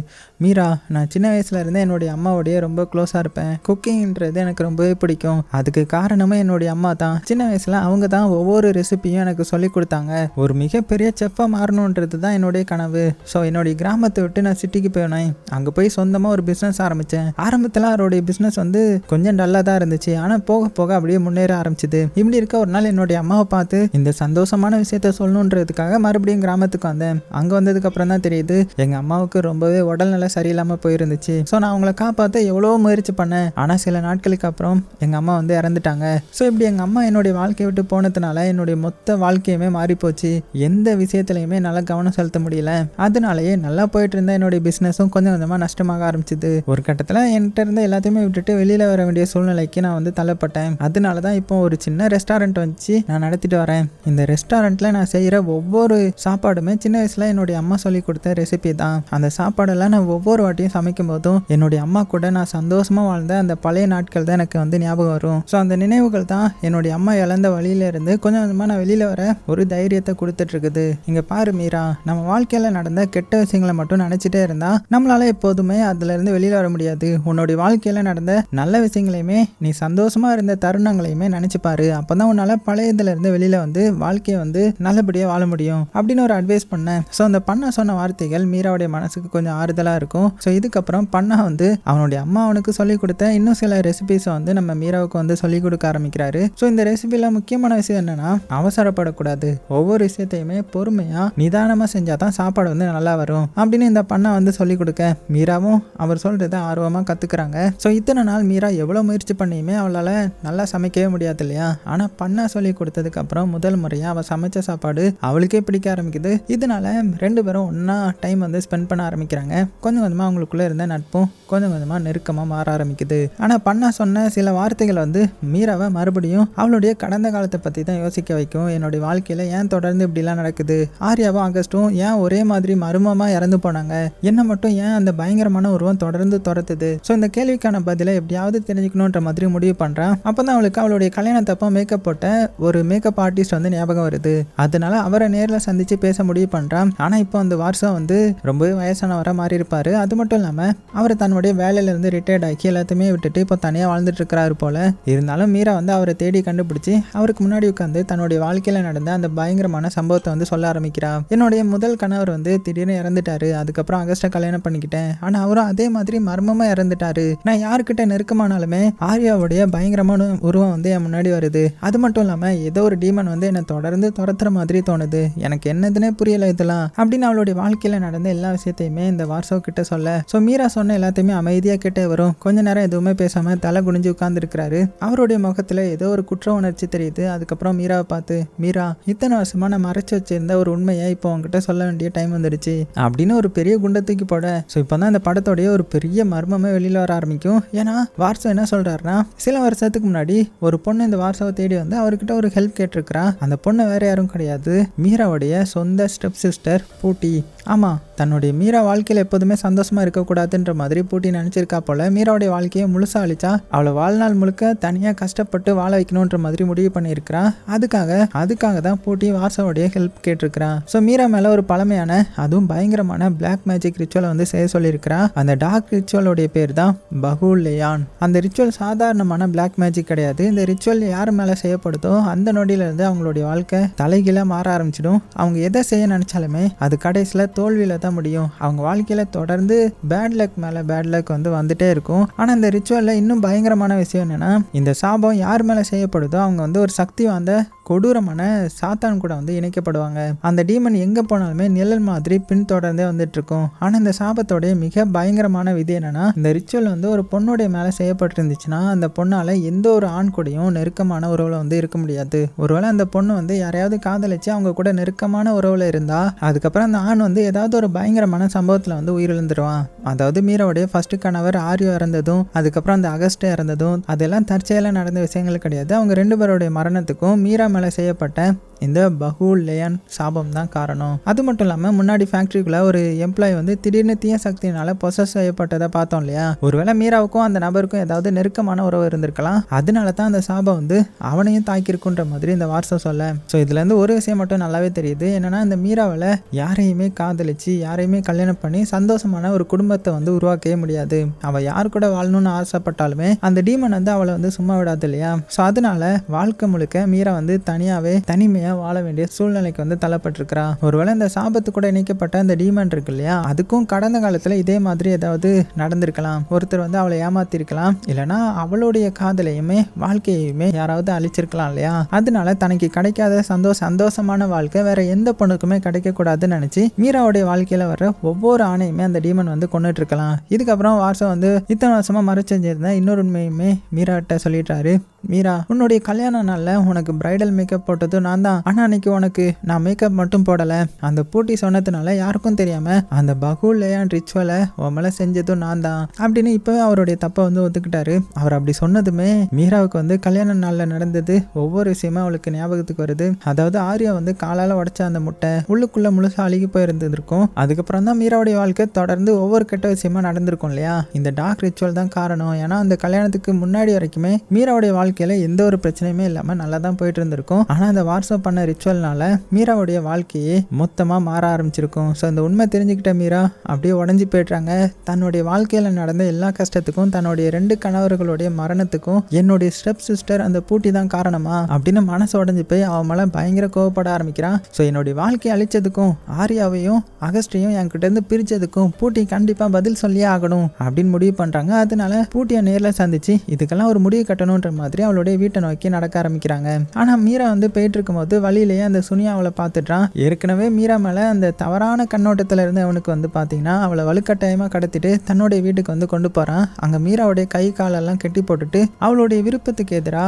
மீரா, நான் சின்ன வயசுல இருந்தே என்னுடைய அம்மாவோடைய ரொம்ப க்ளோஸாக இருப்பேன். குக்கிங்ன்றது எனக்கு ரொம்பவே பிடிக்கும். அதுக்கு காரணமே என்னுடைய அம்மா தான். சின்ன வயசுல அவங்க தான் ஒவ்வொரு ரெசிபியும் எனக்கு சொல்லி கொடுத்தாங்க. ஒரு மிகப்பெரிய செஃப்பாக மாறணுன்றது தான் என்னுடைய கனவு. ஸோ என்னுடைய கிராமத்தை விட்டு நான் சிட்டிக்கு போனேன். அங்கே போய் சொந்தமாக ஒரு பிஸ்னஸ் ஆரம்பித்தேன். ஆரம்பத்தில் அவருடைய பிஸ்னஸ் வந்து கொஞ்சம் டல்லாக தான் இருந்துச்சு. ஆனால் போக போக அப்படியே முன்னேற ஆரம்பிச்சுது. இப்படி இருக்க ஒரு நாள் என்னுடைய அம்மாவை பார்த்து இந்த சந்தோஷமான விஷயத்த சொல்லணுன்றதுக்காக மறுபடியும் கிராமத்துக்கு வந்தேன். வந்தேன். அங்கே வந்ததுக்கு அப்புறம் தான் தெரியுது எங்கள் அம்மாவுக்கு ரொம்பவே உடல்நல சரியில்லாமல் போயிருந்துச்சு. ஸோ நான் அவங்கள காப்பாற்ற எவ்வளோ முயற்சி பண்ணேன். ஆனால் சில நாட்களுக்கு அப்புறம் எங்கள் அம்மா வந்து இறந்துட்டாங்க. ஸோ இப்படி எங்கள் அம்மா என்னுடைய வாழ்க்கையை விட்டு போனதுனால என்னுடைய மொத்த வாழ்க்கையுமே மாறி போச்சு. எந்த விஷயத்துலையுமே நல்லா கவனம் செலுத்த முடியல. அதனாலேயே நல்லா போயிட்டு இருந்த என்னுடைய பிஸ்னஸும் கொஞ்சம் கொஞ்சமாக நஷ்டமாக ஆரம்பிச்சுது. ஒரு கட்டத்தில் என்கிட்ட இருந்த எல்லாத்தையுமே விட்டுட்டு வெளியில் வர வேண்டிய சூழ்நிலைக்கு நான் வந்து தள்ளப்பட்டேன். அதனால தான் இப்போ ஒரு சின்ன ரெஸ்டாரண்ட் வச்சு நான் நடத்திட்டு வரேன். இந்த ரெஸ்டாரண்ட்டில் நான் செய்கிற ஒவ்வொரு சாப்பாடுமே சின்ன வயசில் என்னுடைய அம்மா சொல்லி கொடுத்த ரெசிபி தான். அந்த சாப்பாடெல்லாம் நான் ஒவ்வொரு வாட்டியும் சமைக்கும் போதும் என்னுடைய அம்மா கூட நான் சந்தோஷமாக வாழ்ந்த அந்த பழைய நாட்கள் தான் எனக்கு வந்து ஞாபகம் வரும். ஸோ அந்த நினைவுகள் தான் என்னுடைய அம்மா இழந்த வழியிலேருந்து கொஞ்சம் கொஞ்சமாக நான் வெளியில் வர ஒரு தைரியத்தை கொடுத்துட்டு இருக்குது. இங்கே பாரு மீரா, நம்ம வாழ்க்கையில் நடந்த கெட்ட விஷயங்களை மட்டும் நினச்சிட்டே இருந்தால் நம்மளால எப்போதுமே அதுலேருந்து வெளியில் வர முடியாது. உன்னுடைய வாழ்க்கையில் நடந்த நல்ல விஷயங்களையுமே நீ சந்தோஷமாக இருந்த தருணங்களையுமே நினச்சி பாரு. அப்போ தான் உன்னால் பழையதுலேருந்து வெளியில் வந்து வாழ்க்கையை வந்து நல்லபடியாக வாழ முடியும் அப்படின்னு ஒரு அட்வைஸ் பண்ணேன். ஸோ அந்த பண்ண சொன்ன வார்த்தைகள் மீராவுடைய மனசுக்கு கொஞ்சம் ஆறுதலாக இருக்கும். ஸோ இதுக்கப்புறம் பண்ணா வந்து அவனுடைய அம்மா அவனுக்கு சொல்லிக் கொடுத்த இன்னும் சில ரெசிபிஸை வந்து நம்ம மீராவுக்கு வந்து சொல்லிக் கொடுக்க ஆரம்பிக்கிறாரு. ஸோ இந்த ரெசிபியில் முக்கியமான விஷயம் என்னன்னா, அவசரப்படக்கூடாது. ஒவ்வொரு விஷயத்தையுமே பொறுமையாக நிதானமாக செஞ்சால் தான் சாப்பாடு வந்து நல்லா வரும் அப்படின்னு இந்த பண்ணா வந்து சொல்லிக் கொடுக்க மீராவும் அவர் சொல்கிறத ஆர்வமாக கற்றுக்குறாங்க. ஸோ இத்தனை நாள் மீரா எவ்வளோ முயற்சி பண்ணியுமே அவளால் நல்லா சமைக்கவே முடியாது இல்லையா. ஆனால் பண்ணா சொல்லி கொடுத்ததுக்கப்புறம் முதல் முறையாக அவள் சமைச்ச சாப்பாடு அவளுக்கே பிடிக்க ஆரம்பிக்குது. இதனால ரெண்டு பேரும் ஒன்றா டைம் வந்து ஸ்பெண்ட் பண்ண ஆரம்பிக்கிறாங்க. கொஞ்சம் கொஞ்சமாக அவங்களுக்குள்ளே இருந்த நட்பும் கொஞ்சம் கொஞ்சமாக நெருக்கமாக மாற ஆரம்பிக்குது. ஆனால் பண்ணா சொன்ன சில வார்த்தைகள் வந்து மீராவை மறுபடியும் அவளுடைய கடந்த காலத்தை பற்றி தான் யோசிக்க வைக்கும். என்னுடைய வாழ்க்கையில் ஏன் தொடர்ந்து இப்படிலாம் நடக்குது, ஆர்யாவும் ஆகஸ்ட்டும் ஏன் ஒரே மாதிரி மர்மமாக இறந்து போனாங்க, என்ன மட்டும் ஏன் அந்த பயங்கரமான உருவம் தொடர்ந்து துரத்துது. ஸோ இந்த கேள்விக்கான பதிலை எப்படியாவது தெரிஞ்சுக்கணுன்ற மாதிரி முடிவு பண்ணுறான். அப்போ தான் அவளுக்கு அவளுடைய கல்யாணத்தப்போ மேக்கப் போட்ட ஒரு மேக்கப் ஆர்டிஸ்ட் வந்து ஞாபகம் வருது. அதனால அவரை நேரில் சந்தித்து பேச முடிவு பண்ணுறான். ஆனால் இப்போ அந்த வார்ஷம் வந்து ரொம்பவே வயசானவராக மாறி இருப்பார். அது மட்டும் இல்லாமல் அவர் தன்னுடைய வேலையிலேருந்து ரிட்டையர்ட் ஆக்கி எல்லாத்தையுமே விட்டுட்டு இப்போ தனியாக வாழ்ந்துட்டு இருக்கிறாரு போல. இருந்தாலும் மீரா வந்து அவரை தேடி கண்டுபிடிச்சி அவருக்கு முன்னாடி உட்காந்து தன்னுடைய வாழ்க்கையில் நடந்த அந்த பயங்கரமான சம்பவத்தை வந்து சொல்ல ஆரம்பிக்கிறா. என்னுடைய முதல் கணவர் வந்து திடீர்னு இறந்துட்டாரு. அதுக்கப்புறம் அகஸ்ட்டை கல்யாணம் பண்ணிக்கிட்டேன். ஆனால் அவரும் அதே மாதிரி மர்மமாக இறந்துட்டாரு. நான் யாருக்கிட்ட நெருக்கமானாலுமே ஆர்யாவுடைய பயங்கரமான உருவம் வந்து என் முன்னாடி வருது. அது மட்டும் இல்லாமல் ஏதோ ஒரு டீமன் வந்து என்னை தொடர்ந்து துரத்துற மாதிரி தோணுது. எனக்கு என்னதுன்னே புரியல இதெல்லாம் அப்படின்னு அவளுடைய வாழ்க்கையில் நடந்த எல்லா விஷயத்தையுமே இந்த வார்சோ கிட்ட சொல்ல, ஸோ மீரா சொன்ன எல்லாத்தையுமே அமைதியாக கிட்டே வரும். கொஞ்ச நேரம் எதுவுமே பேசாமல் தலை குனிஞ்சு உட்கார்ந்துருக்கிறாரு. அவருடைய முகத்தில் ஏதோ ஒரு குற்ற உணர்ச்சி தெரியுது. அதுக்கப்புறம் மீராவை பார்த்து, மீரா, இத்தனை வருஷமா நான் மறைச்சு வச்சிருந்த ஒரு உண்மையை இப்போ உங்ககிட்ட சொல்ல வேண்டிய டைம் வந்துடுச்சு அப்படின்னு ஒரு பெரிய குண்டை தூக்கி போட. ஸோ இப்போ தான் இந்த படத்தோடைய ஒரு பெரிய மர்மமே வெளியில் வர ஆரம்பிக்கும். ஏன்னா வார்சோ என்ன சொல்றாருன்னா, சில வருஷத்துக்கு முன்னாடி ஒரு பொண்ணு இந்த வார்சோவை தேடி வந்து அவர்கிட்ட ஒரு ஹெல்ப் கேட்டிருக்கிறா. அந்த பொண்ணு வேற யாரும் கிடையாது, மீராவுடைய சொந்த ஸ்டெப் சிஸ்டர் பூட்டி. ஆமாம், தன்னுடைய மீரா வாழ்க்கையில் எப்போதுமே சந்தோஷமாக இருக்கக்கூடாதுன்ற மாதிரி பூட்டி நினச்சிருக்கா போல. மீராவுடைய வாழ்க்கையை முழுசாக அழிச்சா அவளை வாழ்நாள் முழுக்க தனியாக கஷ்டப்பட்டு வாழ வைக்கணுன்ற மாதிரி முடிவு பண்ணியிருக்கிறா. அதுக்காக தான் பூட்டி வார்சோவுடைய ஹெல்ப் கேட்டிருக்கிறா. ஸோ மீரா மேலே ஒரு பழமையான அதுவும் பயங்கரமான பிளாக் மேஜிக் ரிச்சுவலை வந்து செய்ய சொல்லியிருக்கிறா. அந்த டார்க் ரிச்சுவலோடைய பேர் தான் பஹூலேயான். அந்த ரிச்சுவல் சாதாரணமான பிளாக் மேஜிக் கிடையாது. இந்த ரிச்சுவல் யார் மேலே செய்யப்படுதோ அந்த நொடியிலேருந்து அவங்களுடைய வாழ்க்கை தலைகீழாக மாற ஆரம்பிச்சிடும். அவங்க எதை செய்ய நினச்சாலுமே அது கடைசியில் தோல்வியில் தான் முடியும். அவங்க வாழ்க்கையில் தொடர்ந்து பேட் லக் மேலே பேட் லக் வந்து வந்துட்டே இருக்கும். ஆனால் இந்த ரிச்சுவலில் இன்னும் பயங்கரமான விஷயம் என்னென்னா, இந்த சாபம் யார் மேலே செய்யப்படுதோ அவங்க வந்து ஒரு சக்தி வாய்ந்த கொடூரமான சாத்தான் கூட வந்து இணைக்கப்படுவாங்க. அந்த டீமன் எங்கே போனாலுமே நிழல் மாதிரி பின்தொடர்ந்தே வந்துட்டு இருக்கும். ஆனால் இந்த சாபத்தோடைய மிக பயங்கரமான விதி என்னன்னா, இந்த ரிச்சுவல் வந்து ஒரு பொண்ணுடைய மேலே செய்யப்பட்டிருந்துச்சுன்னா அந்த பொண்ணால் எந்த ஒரு ஆண் கூடயும் நெருக்கமான உறவில் வந்து இருக்க முடியாது. ஒருவேளை அந்த பொண்ணு வந்து யாரையாவது காதலிச்சு அவங்க கூட நெருக்கமான உறவில் இருந்தா அதுக்கப்புறம் அந்த ஆண் வந்து ஏதாவது ஒரு பயங்கரமான சம்பவத்தில் வந்து உயிரிழந்துருவான். அதாவது மீராவுடைய ஃபர்ஸ்ட் கணவர் ஆரியோ இறந்ததும் அதுக்கப்புறம் அந்த அகஸ்ட் இறந்ததும் அதெல்லாம் தற்செயலாக நடந்த விஷயங்கள் கிடையாது. அவங்க ரெண்டு பேருடைய மரணத்துக்கும் மீரா மேலே செய்யப்பட்ட இந்த பஹூலேயான் சாபம் தான் காரணம். அது மட்டும் இல்லாமல் முன்னாடி ஃபேக்ட்ரிக்குள்ள ஒரு எம்ப்ளாயி வந்து திடீர்னு தீய சக்தியினால பொசஸ் செய்யப்பட்டதை பார்த்தோம் இல்லையா. ஒருவேளை மீராவுக்கும் அந்த நபருக்கும் ஏதாவது நெருக்கமான உறவு இருந்திருக்கலாம். அதனால தான் அந்த சாபம் வந்து அவனையும் தாக்கியிருக்குன்ற மாதிரி இந்த வார்த்தை சொல்ல. ஸோ இதுலேருந்து ஒரு விஷயம் மட்டும் நல்லாவே தெரியுது. என்னன்னா, இந்த மீராவில் யாரையுமே காதலிச்சு யாரையுமே கல்யாணம் பண்ணி சந்தோஷமான ஒரு குடும்பத்தை வந்து உருவாக்கவே முடியாது. அவள் யார் கூட வாழணும்னு ஆசைப்பட்டாலுமே அந்த டீமன் வந்து அவளை வந்து சும்மா விடாது இல்லையா. ஸோ அதனால வாழ்க்கை முழுக்க மீரா வந்து தனிமையாக வாழ வேண்டிய சூழ்நிலைக்கு வந்து தள்ளப்பட்டிருக்கிறா. ஒருவேளை இந்த சாபத்து கூட இணைக்கப்பட்ட அந்த டீமன் இருக்கு இல்லையா, அதுக்கும் கடந்த காலத்துல இதே மாதிரி ஏதாவது நடந்திருக்கலாம். ஒருத்தர் வந்து அவளை ஏமாத்திருக்கலாம், இல்லைன்னா அவளுடைய காதலையுமே வாழ்க்கையுமே யாராவது அழிச்சிருக்கலாம் இல்லையா. அதனால தனக்கு கிடைக்காத சந்தோஷமான வாழ்க்கை வேற எந்த பொண்ணுக்குமே கிடைக்க கூடாதுன்னு நினைச்சு மீராவுடைய வாழ்க்கையில வர்ற ஒவ்வொரு ஆணையுமே அந்த டீமன் வந்து கொண்டுட்டு இருக்கலாம். இதுக்கப்புறம் வாசம் வந்து இத்தனை வருஷமா மறைச்சிருந்த இன்னொரு உண்மையுமே மீராட்ட சொல்லிட்டாரு. மீரா, உன்னுடைய கல்யாண நாள்ல உனக்கு பிரைடல் மேக்கப் போட்டது நான் தான். ஆனா அன்னைக்கு உனக்கு நான் மேக்கப் மட்டும் போடல. அந்த பூட்டி சொன்னதுனால யாருக்கும் தெரியாம அந்த பகுலேயான் ரிச்சுவலை உன் மேல செஞ்சதும் நான் தான் அப்படின்னு இப்பவே அவருடைய தப்பை வந்து ஒத்துக்கிட்டாரு. அவர் அப்படி சொன்னதுமே மீராவுக்கு வந்து கல்யாண நாள்ல நடந்தது ஒவ்வொரு விஷயமா அவளுக்கு ஞாபகத்துக்கு வருது. அதாவது ஆர்யா வந்து காலால உடைச்ச அந்த முட்டை உள்ளுக்குள்ள முழுசா அழுகி போயிருந்திருக்கும். அதுக்கப்புறம் தான் மீராவுடைய வாழ்க்கை தொடர்ந்து ஒவ்வொரு கெட்ட விஷயமா நடந்திருக்கும் இல்லையா. இந்த டார்க் ரிச்சுவல் தான் காரணம். ஏன்னா அந்த கல்யாணத்துக்கு முன்னாடி வரைக்குமே மீராவுடைய வாழ்க்கையில எந்த ஒரு பிரச்சனையுமே இல்லாம நல்லா தான் போயிட்டு இருந்திருக்கும். ஆனா அந்த வாட்ஸ்அப் பண்ண ரிச்சுவல்னால மீராவுடைய வாழ்க்கையே மொத்தமா மாற ஆரம்பிச்சிருக்கும். ஸோ இந்த உண்மை தெரிஞ்சுக்கிட்ட மீரா அப்படியே உடஞ்சி போயிட்டாங்க. தன்னுடைய வாழ்க்கையில நடந்த எல்லா கஷ்டத்துக்கும், தன்னுடைய 2 கணவர்களுடைய மரணத்துக்கும் என்னுடைய ஸ்டெப் சிஸ்டர் அந்த பூட்டி தான் காரணமா அப்படின்னு மனசு உடஞ்சி போய் அவன் மேல பயங்கர கோவப்பட ஆரம்பிக்கிறான். ஸோ என்னுடைய வாழ்க்கையை அழிச்சதுக்கும் ஆர்யாவையும் அகஸ்டையும் என்கிட்ட இருந்து பிரிச்சதுக்கும் பூட்டி கண்டிப்பா பதில் சொல்லியே ஆகணும் அப்படின்னு முடிவு பண்றாங்க. அதனால பூட்டியை நேர்ல சந்திச்சு இதுக்கெல்லாம் ஒரு முடிவு கட்டணும்ன்ற மாதிரி அவளுடைய வீட்டை நோக்கி நடக்க ஆரம்பிக்கிறாங்க. ஆனா மீரா வந்து போயிட்டு இருக்கும் போது வழியிலேயே அந்த சுனியா அவளை பார்த்துட்டான். ஏற்கனவே மீரா மேல அந்த தவறான கண்ணோட்டத்துல இருந்து அவனுக்கு வந்து பாத்தீங்கன்னா அவளை வலுக்கட்டாயமா கடத்திட்டு தன்னுடைய வீட்டுக்கு வந்து கொண்டு போறான். அங்க மீராவுடைய கை காலெல்லாம் கெட்டி போட்டுட்டு அவளுடைய விருப்பத்துக்கு எதிரா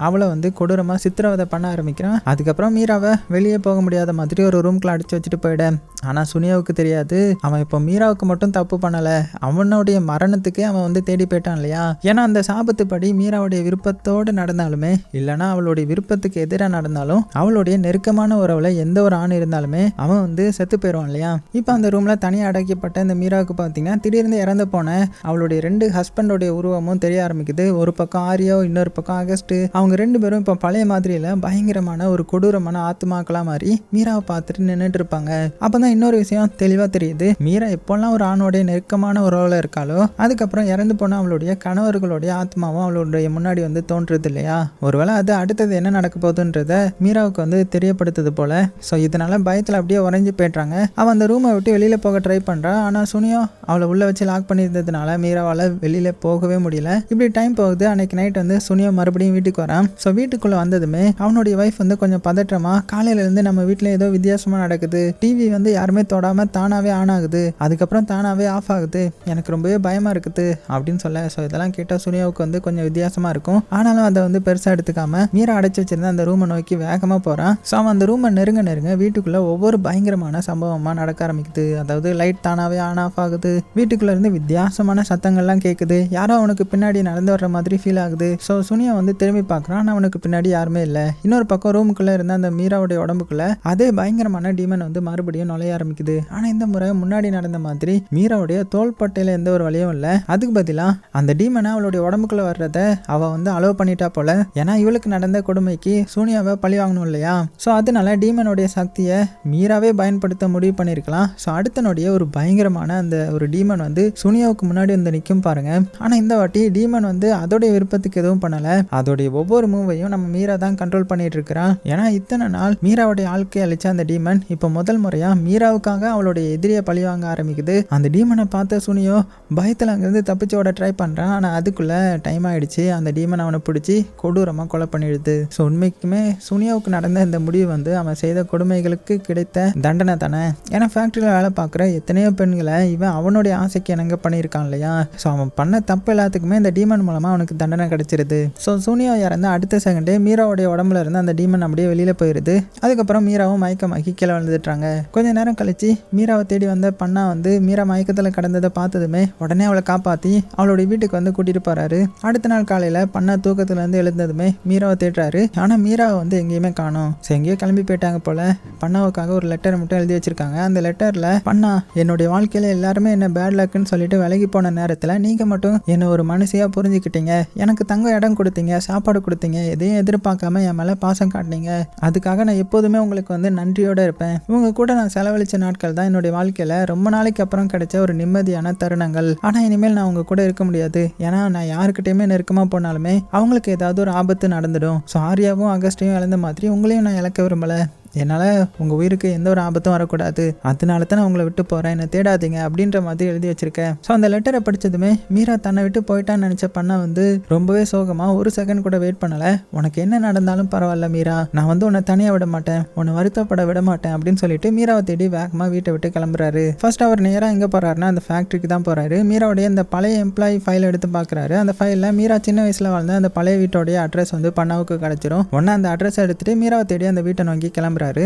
அவளை வந்து கொடூரமாக சித்திரவதை பண்ண ஆரம்பிக்கிறான். அதுக்கப்புறம் மீராவை வெளியே போக முடியாத மாதிரி ஒரு ரூம்குள்ள அடிச்சு வச்சுட்டு போயிட. ஆனால் சுனியாவுக்கு தெரியாது அவன் இப்போ மீராவுக்கு மட்டும் தப்பு பண்ணலை, அவனுடைய மரணத்துக்கே அவன் வந்து தேடி போயிட்டான் இல்லையா. ஏன்னா அந்த சாபத்துப்படி மீராவுடைய விருப்பத்தோடு நடந்தாலுமே இல்லைனா அவளுடைய விருப்பத்துக்கு எதிராக நடந்தாலும் அவளுடைய நெருக்கமான உறவுல எந்த ஒரு ஆண் இருந்தாலுமே அவன் வந்து செத்து போயிடுவான் இல்லையா. இப்போ அந்த ரூம்ல தனியாக அடைக்கப்பட்ட இந்த மீராவுக்கு பார்த்தீங்கன்னா திடீர்னு இறந்து போன அவளுடைய 2 ஹஸ்பண்டோடைய உருவமும் தெரிய ஆரம்பிக்குது. ஒரு பக்கம் ஆரியோ, இன்னொரு பக்கம் அகஸ்ட். அவங்க 2 பேரும் இப்போ பழைய மாதிரியில பயங்கரமான ஒரு கொடூரமான ஆத்மாக்களா மாதிரி மீராவை பார்த்துட்டு நின்றுட்டு இருப்பாங்க. அப்பதான் இன்னொரு விஷயம் தெளிவா தெரியுது. மீரா எப்போல்லாம் ஒரு ஆணோடைய நெருக்கமான உறவுல இருக்காளோ அதுக்கப்புறம் இறந்து போன அவளுடைய கணவர்களுடைய ஆத்மாவும் அவளுடைய முன்னாடி வந்து தோன்றுறது இல்லையா. ஒருவேளை அது அடுத்தது என்ன நடக்க போகுதுன்றத மீராவுக்கு வந்து தெரியப்படுத்துது போல. ஸோ இதனால பயத்தில் அப்படியே உறைஞ்சி போயிட்டாங்க. அவன் அந்த ரூமை விட்டு வெளியில போக ட்ரை பண்றா. ஆனா சுனியோ அவளை உள்ள வச்சு லாக் பண்ணியிருந்ததுனால மீராவால் வெளியில போகவே முடியல. இப்படி டைம் போகுது. அன்னைக்கு நைட் வந்து சுனியோ மறுபடியும் வீட்டுக்கு வரான். ஸோ வீட்டுக்குள்ள வந்ததுமே அவனுடைய வைஃப் வந்து கொஞ்சம் பதற்றமா காலையில இருந்து நம்ம வீட்டில் ஏதோ வித்தியாசமா நடக்குது, டிவி வந்து யாருமே தொடாம தானாவே ஆன் ஆகுது, அதுக்கப்புறம் தானாவே ஆஃப் ஆகுது, எனக்கு ரொம்பவே பயமா இருக்குது அப்படின்னு சொல்ல. ஸோ இதெல்லாம் கேட்டால் சுனியாவுக்கு வந்து கொஞ்சம் வித்தியாசமா இருக்கும். ஆனாலும் அதை வந்து பெருசா எடுத்துக்காம மீரா அடைச்சு வச்சிருந்த அந்த ரூமை நோக்கி வேகமா போறான். ஸோ அவன் அந்த ரூமை நெருங்க வீட்டுக்குள்ள ஒவ்வொரு பயங்கரமான சம்பவமா நடக்க ஆரம்பிக்குது. அதாவது லைட் தானாவே ஆன் ஆஃப் ஆகுது, வீட்டுக்குள்ள இருந்து வித்தியாசமான சத்தங்கள்லாம் கேட்குது, யாரோ அவனுக்கு பின்னாடி நடந்து வர்ற மாதிரி ஃபீல் ஆகுது. ஸோ சுனியா வந்து திரும்பி பார்க்குறான். அவனுக்கு பின்னாடி யாருமே இல்லை. இன்னொரு பக்கம் ரூமுக்குள்ள இருந்த அந்த மீராவுடைய உடம்புக்குள்ள அதே பயங்கரமான டீமன் வந்து மறுபடியும் நுழைய ஆரம்பிக்குது. ஆனா இந்த முறை முன்னாடி நடந்த மாதிரி மீராவுடைய தோள்பட்டையில எந்த ஒரு வழியும் இல்லை. அதுக்கு பதிலா அந்த டீமனை அவளுடைய உடம்புக்குள்ள வர்றத அவ வந்து அலோவ் பண்ணிட்டா போல. ஏன்னா இவளுக்கு நடந்த கொடுமைக்கு சூனியாவை பழி வாங்கணும் இல்லையா. ஸோ அதனால டீமனுடைய சக்தியை மீராவே பயன்படுத்த முடிவு பண்ணியிருக்கலாம். ஸோ அடுத்த நொடிய ஒரு பயங்கரமான அந்த ஒரு டீமன் வந்து சூனியாவுக்கு முன்னாடி வந்து நிற்கும் பாருங்க. ஆனா இந்த வாட்டி டீமன் வந்து அதோடைய விருப்பத்துக்கு எதுவும் பண்ணல. அதோடைய ஒவ்வொரு மூவையும் நம்ம மீரா தான் கண்ட்ரோல் பண்ணிட்டு இருக்கிறான். ஏன்னா இத்தனை நாள் மீராவுடைய ஆள்கை அழிச்ச அந்த டீமன் இப்போ முதல் முறையா மீராவுக்காக அவளுடைய எதிரியை பழி வாங்க ஆரம்பிக்குது. அந்த டீமனை பார்த்த சுனியோ பயத்தில் அங்கிருந்து தப்பிச்சு ஓட ட்ரை பண்றான். ஆனா அதுக்குள்ள டைம் ஆயிடுச்சு. அந்த டீமன் அவனை பிடிச்சி கொடூரமா கொலை பண்ணிடுது. ஸோ உண்மைக்குமே சுனியாவுக்கு நடந்த இந்த முடிவு வந்து அவன் செய்த கொடுமைகளுக்கு கிடைத்த தண்டனை தானே. ஏன்னா ஃபேக்டரியில் வேலை பார்க்குற எத்தனையோ பெண்களை இவன் அவனுடைய ஆசைக்கு இணங்க பண்ணியிருக்கான் இல்லையா. ஸோ அவன் பண்ண தப்பு எல்லாத்துக்குமே இந்த டீமன் மூலமா அவனுக்கு தண்டனை கிடைச்சிருது. ஸோ சூனியா இறந்த அடுத்த செகண்டே மீராவுடைய உடம்புல இருந்து அந்த டீமன் அப்படியே வெளியில போயிருது. அதுக்கப்புறம் மீராவும் மயக்கமாக்கி கீழே விழுந்துட்டாங்க. கொஞ்ச நேரம் கழிச்சு மீராவை தேடி வந்த பண்ணா வந்து மீரா மயக்கத்தில் கடந்ததை பார்த்ததுமே உடனே அவளை காப்பாற்றி அவளுடைய வீட்டுக்கு வந்து கூட்டிட்டு போறாரு. அடுத்த நாள் காலையில பண்ணா தூக்கத்துல இருந்து எழுந்ததுமே மீராவை தேடுறாரு. ஆனா மீராவை வந்து எங்கேயுமே காணோம். எங்கேயோ கிளம்பி போயிட்டாங்க போல. பண்ணாவுக்காக ஒரு லெட்டர் மட்டும் எழுதி வச்சிருக்காங்க. அந்த லெட்டர்ல, பண்ணா, என்னுடைய வாழ்க்கையில எல்லாருமே என்ன பேட் லக்குன்னு சொல்லிட்டு விலகி போன நேரத்துல நீங்க மட்டும் என்ன ஒரு மனுஷியா புரிஞ்சுக்கிட்டீங்க, எனக்கு தங்க இடம் கொடுத்தீங்க, சாப்பாடு கொடுத்தீங்க, எதையும் எதிர்பார்க்காம என் மேலே பாசம் காட்டினீங்க. அதுக்காக நான் எப்போதுமே உங்களுக்கு வந்து நன்றியோடு இருப்பேன். இவங்க கூட நான் செலவழித்த நாட்கள் தான் என்னுடைய வாழ்க்கையில் ரொம்ப நாளைக்கு அப்புறம் கிடைச்ச ஒரு நிம்மதியான தருணங்கள். ஆனால் இனிமேல் நான் உங்க கூட இருக்க முடியாது. ஏன்னா நான் யாருக்கிட்டையுமே நெருக்கமாக போனாலுமே அவங்களுக்கு ஏதாவது ஒரு ஆபத்து நடந்துடும். ஸோ ஆர்யாவும் அகஸ்டையும் இழந்த மாதிரி உங்களையும் நான் இழக்க விரும்பலை. என்னால் உங்கள் உயிருக்கு எந்த ஒரு ஆபத்தும் வரக்கூடாது. அதனால தான் நான் உங்களை விட்டு போகிறேன், என்னை தேடாதீங்க அப்படின்ற மாதிரி எழுதி வச்சிருக்கேன். ஸோ அந்த லெட்டரை படித்ததுமே மீரா தன்னை விட்டு போயிட்டான்னு நினச்ச பண்ண வந்து ரொம்பவே சோகமாக ஒரு செகண்ட் கூட வெயிட் பண்ணலை. உனக்கு என்ன நடந்தாலும் பரவாயில்ல மீரா, நான் வந்து உன்னை தனியாக விட மாட்டேன், உன்னை வருத்தப்பட விட மாட்டேன் அப்படின்னு சொல்லிட்டு மீராவை தேடி வேகமாக வீட்டை விட்டு கிளம்புறாரு. ஃபர்ஸ்ட் அவர் நேராக எங்கே போகிறாருன்னா அந்த ஃபேக்ட்ரிக்கு தான் போகிறாரு. மீராவுடைய அந்த பழைய எம்ப்ளாயி ஃபைல் எடுத்து பார்க்குறாரு. அந்த ஃபைலில் மீரா சின்ன வயசில் வாழ்ந்த அந்த பழைய வீட்டோடைய அட்ரஸ் வந்து பண்ணாவுக்கு கிடச்சிரும். ஒன்று அந்த அட்ரஸ் எடுத்துகிட்டு மீராவை தேடி அந்த வீட்டை நோக்கி கிளம்புறாரு.